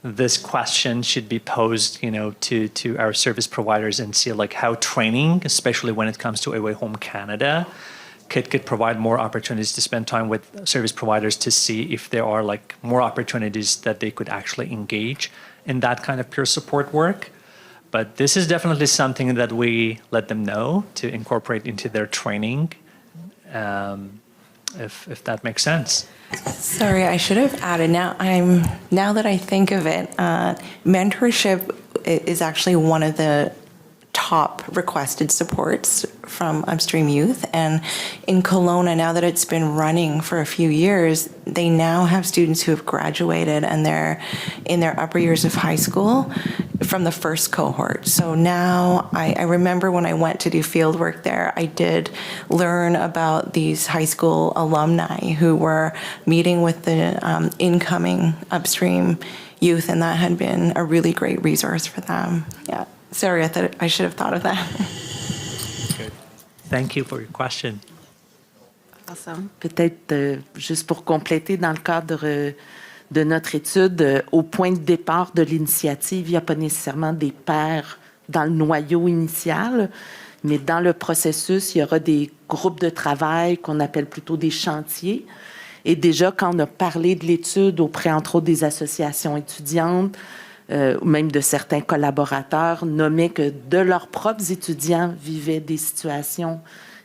this question should be posed, to our service providers and see like how training, especially when it comes to Away Home Canada, could provide more opportunities to spend time with service providers to see if there are like more opportunities that they could actually engage in that kind of peer support work. But this is definitely something that we let them know to incorporate into their training. if that makes sense. Sorry, I should have added. Now that I think of it, mentorship is actually one of the top requested supports from Upstream Youth. And in Kelowna, now that it's been running for a few years, they now have students who have graduated and they're in their upper years of high school from the first cohort. So now I remember when I went to do field work there, I did learn about these high school alumni who were meeting with the incoming Upstream Youth, and that had been a really great resource for them. Yeah. Sorry, I should have thought of that. Good. Thank you for your question. Awesome. Peut-être juste pour compléter, dans le cadre de notre étude, au point de départ de l'initiative, il n'y a pas nécessairement des pairs dans le noyau initial, mais dans le processus, il y aura des groupes de travail qu'on appelle plutôt des chantiers. Et déjà, quand on a parlé de l'étude auprès, entre autres, des associations étudiantes, même de certains collaborateurs, nommaient que de leurs propres étudiants vivaient des situations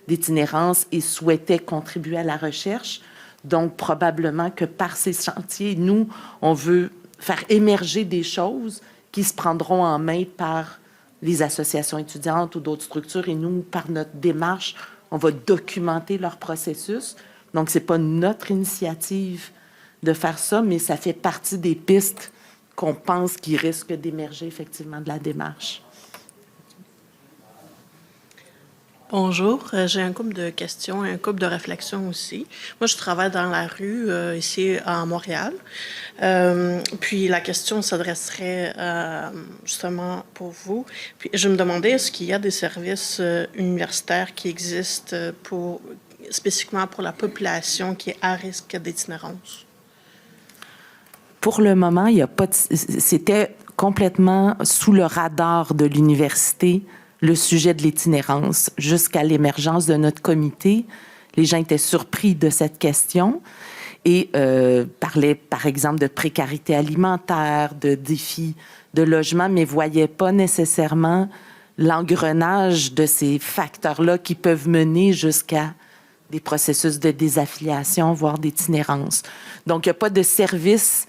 d'itinérance et souhaitaient contribuer à la recherche. Donc, probablement que par ces chantiers, nous, on veut faire émerger des choses qui se prendront en main par les associations étudiantes ou d'autres structures. Et nous, par notre démarche, on va documenter leur processus. Donc, ce n'est pas notre initiative de faire ça, mais ça fait partie des pistes qu'on pense qui risquent d'émerger effectivement de la démarche. Bonjour, j'ai un couple de questions et un couple de réflexions aussi. Moi, je travaille dans la rue ici à Montréal. Puis la question s'adresserait justement pour vous. Puis je me demandais, est-ce qu'il y a des services universitaires qui existent spécifiquement pour la population qui est à risque d'itinérance? Pour le moment, il y a pas c'était complètement sous le radar de l'université, le sujet de l'itinérance. Jusqu'à l'émergence de notre comité, les gens étaient surpris de cette question et parlaient, par exemple, de précarité alimentaire, de défis de logement, mais ne voyaient pas nécessairement l'engrenage de ces facteurs-là qui peuvent mener jusqu'à des processus de désaffiliation, voire d'itinérance. Donc, il n'y a pas de service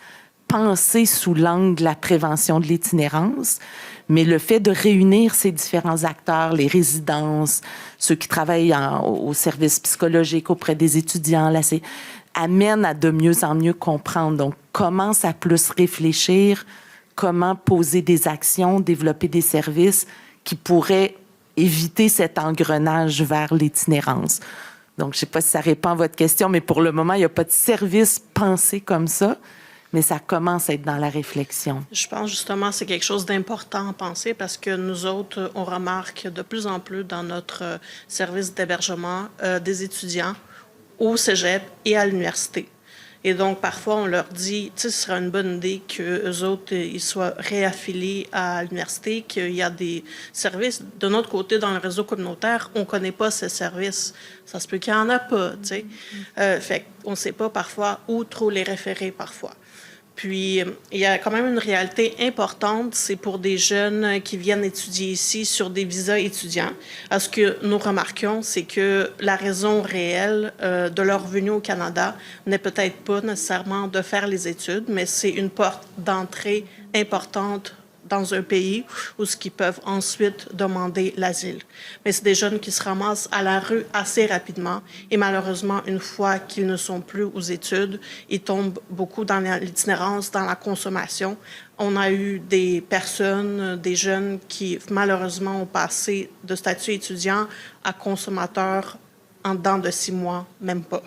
pensé sous l'angle de la prévention de l'itinérance, mais le fait de réunir ces différents acteurs, les résidences, ceux qui travaillent au service psychologique auprès des étudiants, là, amène à de mieux en mieux comprendre. Donc, commence à plus réfléchir, comment poser des actions, développer des services qui pourraient éviter cet engrenage vers l'itinérance. Donc, je ne sais pas si ça répond à votre question, mais pour le moment, il n'y a pas de service pensé comme ça, mais ça commence à être dans la réflexion. Je pense justement que c'est quelque chose d'important à penser parce que nous autres, on remarque de plus en plus dans notre service d'hébergement des étudiants au cégep et à l'université. Et donc, parfois, on leur dit, tu sais, ce serait une bonne idée qu'eux autres, ils soient réaffiliés à l'université, qu'il y a des services. De notre côté, dans le réseau communautaire, on ne connaît pas ces services. Ça se peut qu'il n'y en a pas, tu sais. Fait qu'on ne sait pas parfois où trop les référer parfois. Puis, il y a quand même une réalité importante, c'est pour des jeunes qui viennent étudier ici sur des visas étudiants. Ce que nous remarquons, c'est que la raison réelle de leur venue au Canada n'est peut-être pas nécessairement de faire les études, mais c'est une porte d'entrée importante dans un pays où ils peuvent ensuite demander l'asile. Mais c'est des jeunes qui se ramassent à la rue assez rapidement et malheureusement, une fois qu'ils ne sont plus aux études, ils tombent beaucoup dans l'itinérance, dans la consommation. On a eu des personnes, des jeunes qui malheureusement ont passé de statut étudiant à consommateur en dedans de 6 mois, même pas.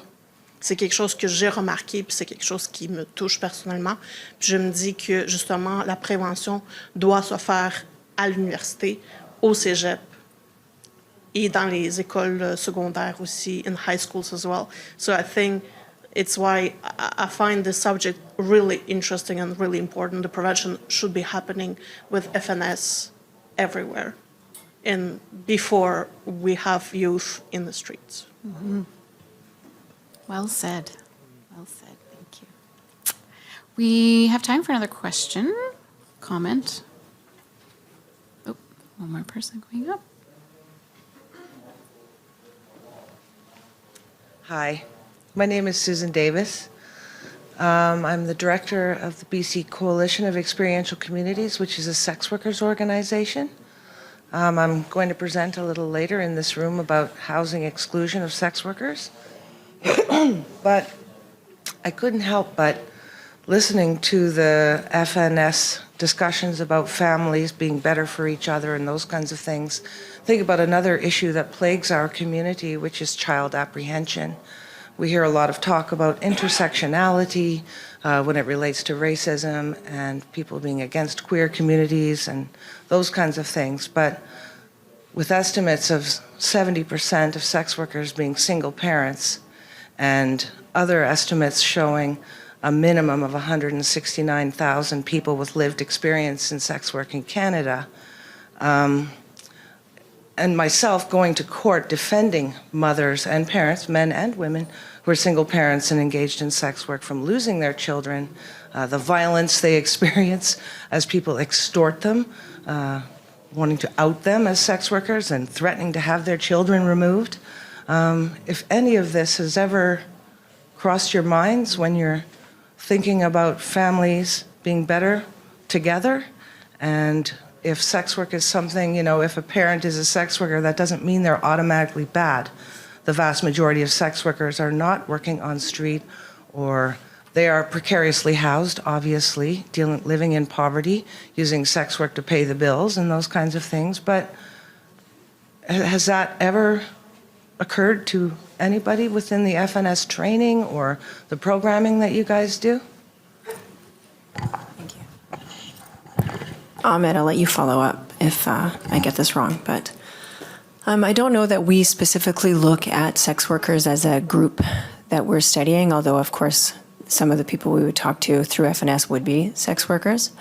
C'est quelque chose que j'ai remarqué, puis c'est quelque chose qui me touche personnellement. Puis je me dis que, justement, la prévention doit se faire à l'université, au cégep et dans les écoles secondaires aussi, in high schools as well. So I think it's why I find this subject really interesting and really important. The prevention should be happening with FNS everywhere and before we have youth in the streets. Mm-hmm. Well said. Well said. Thank you. We have time for another question, comment. Oh, one more person going up. Hi. My name is Susan Davis. I'm the director of the BC Coalition of Experiential Communities, which is a sex workers organization. I'm going to present a little later in this room about housing exclusion of sex workers. But I couldn't help but listening to the FNS discussions about families being better for each other and those kinds of things, think about another issue that plagues our community, which is child apprehension. We hear a lot of talk about intersectionality when it relates to racism and people being against queer communities and those kinds of things. But with estimates of 70% of sex workers being single parents and other estimates showing a minimum of 169,000 people with lived experience in sex work in Canada, and myself going to court defending mothers and parents, men and women, who are single parents and engaged in sex work from losing their children, the violence they experience as people extort them, wanting to out them as sex workers and threatening to have their children removed. If any of this has ever crossed your minds when you're thinking about families being better together, and if sex work is something, if a parent is a sex worker, that doesn't mean they're automatically bad. The vast majority of sex workers are not working on street, or they are precariously housed, obviously, living in poverty, using sex work to pay the bills and those kinds of things. But has that ever occurred to anybody within the FNS training or the programming that you guys do? Ahmed, I'll let you follow up if I get this wrong, but I don't know that we specifically look at sex workers as a group that we're studying, although, of course, some of the people we would talk to through FNS would be sex workers.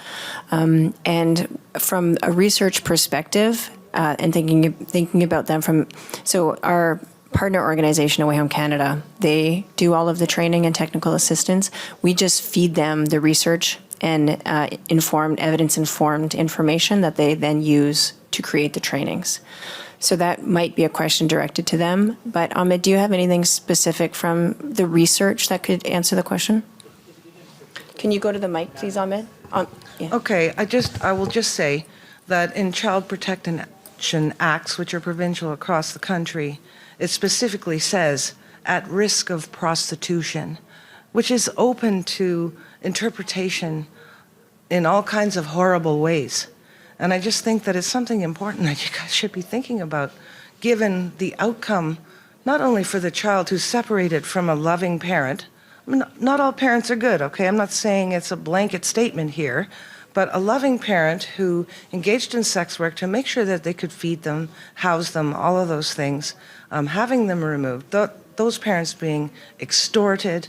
And from a research perspective, and thinking about them so our partner organization, Away Home Canada, they do all of the training and technical assistance. We just feed them the research and evidence-informed information that they then use to create the trainings. So that might be a question directed to them. But Ahmed, do you have anything specific from the research that could answer the question? Can you go to the mic, please, Ahmed? Yeah. Okay, I will just say that in Child Protection Acts, which are provincial across the country, it specifically says at risk of prostitution, which is open to interpretation in all kinds of horrible ways. And I just think that it's something important that you guys should be thinking about, given the outcome, not only for the child who's separated from a loving parent. I mean, not all parents are good, okay? I'm not saying it's a blanket statement here, but a loving parent who engaged in sex work to make sure that they could feed them, house them, all of those things, having them removed, those parents being extorted,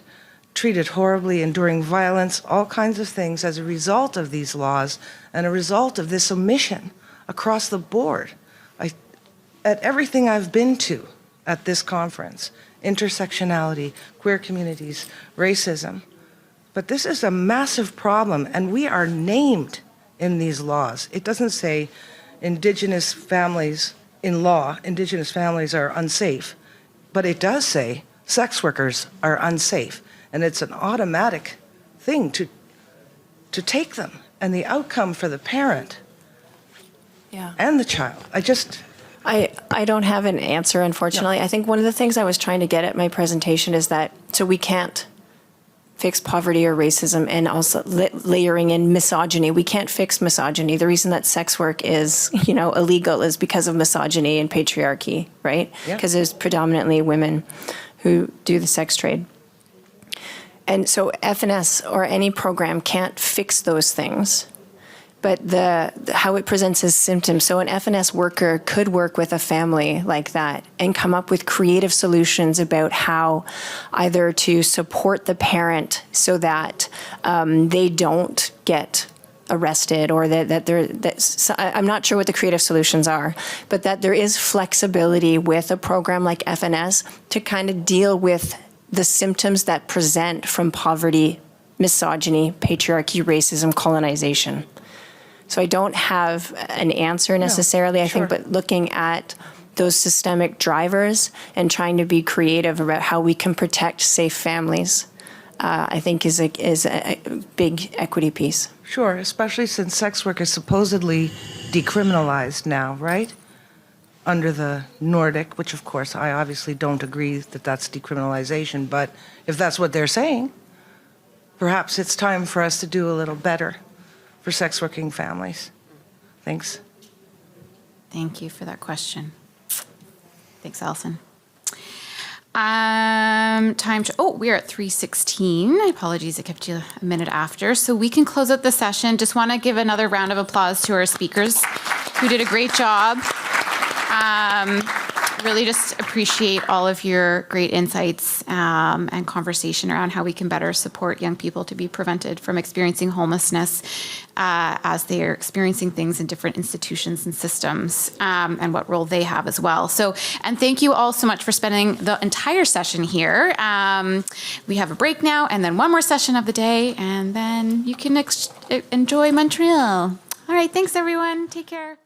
treated horribly, enduring violence, all kinds of things as a result of these laws and a result of this omission across the board. At everything I've been to at this conference, intersectionality, queer communities, racism, but this is a massive problem, and we are named in these laws. It doesn't say Indigenous families, in law, Indigenous families are unsafe, but it does say sex workers are unsafe. And it's an automatic thing to take them. And the outcome for the parent and the child, I don't have an answer, unfortunately. No. I think one of the things I was trying to get at my presentation is that, so we can't fix poverty or racism, and also layering in misogyny. We can't fix misogyny. The reason that sex work is, illegal is because of misogyny and patriarchy, right? Because there's predominantly women who do the sex trade. And so FNS or any program can't fix those things, but how it presents as symptoms. So an FNS worker could work with a family like that and come up with creative solutions about how either to support the parent so that they don't get arrested, or I'm not sure what the creative solutions are, but that there is flexibility with a program like FNS to kind of deal with the symptoms that present from poverty, misogyny, patriarchy, racism, colonization. So I don't have an answer necessarily, I think, but looking at those systemic drivers and trying to be creative about how we can protect safe families, I think is a big equity piece. Sure, especially since sex work is supposedly decriminalized now, right? Under the Nordic, which of course I obviously don't agree that that's decriminalization, but if that's what they're saying, perhaps it's time for us to do a little better for sex working families. Thanks. Thank you for that question. Thanks, Alison. We're at 3:16. Apologies, I kept you a minute after. So we can close out the session. Just want to give another round of applause to our speakers who did a great job. Really just appreciate all of your great insights and conversation around how we can better support young people to be prevented from experiencing homelessness as they are experiencing things in different institutions and systems and what role they have as well. So, and thank you all so much for spending the entire session here. We have a break now and then one more session of the day and then you can enjoy Montreal. All right, thanks everyone. Take care.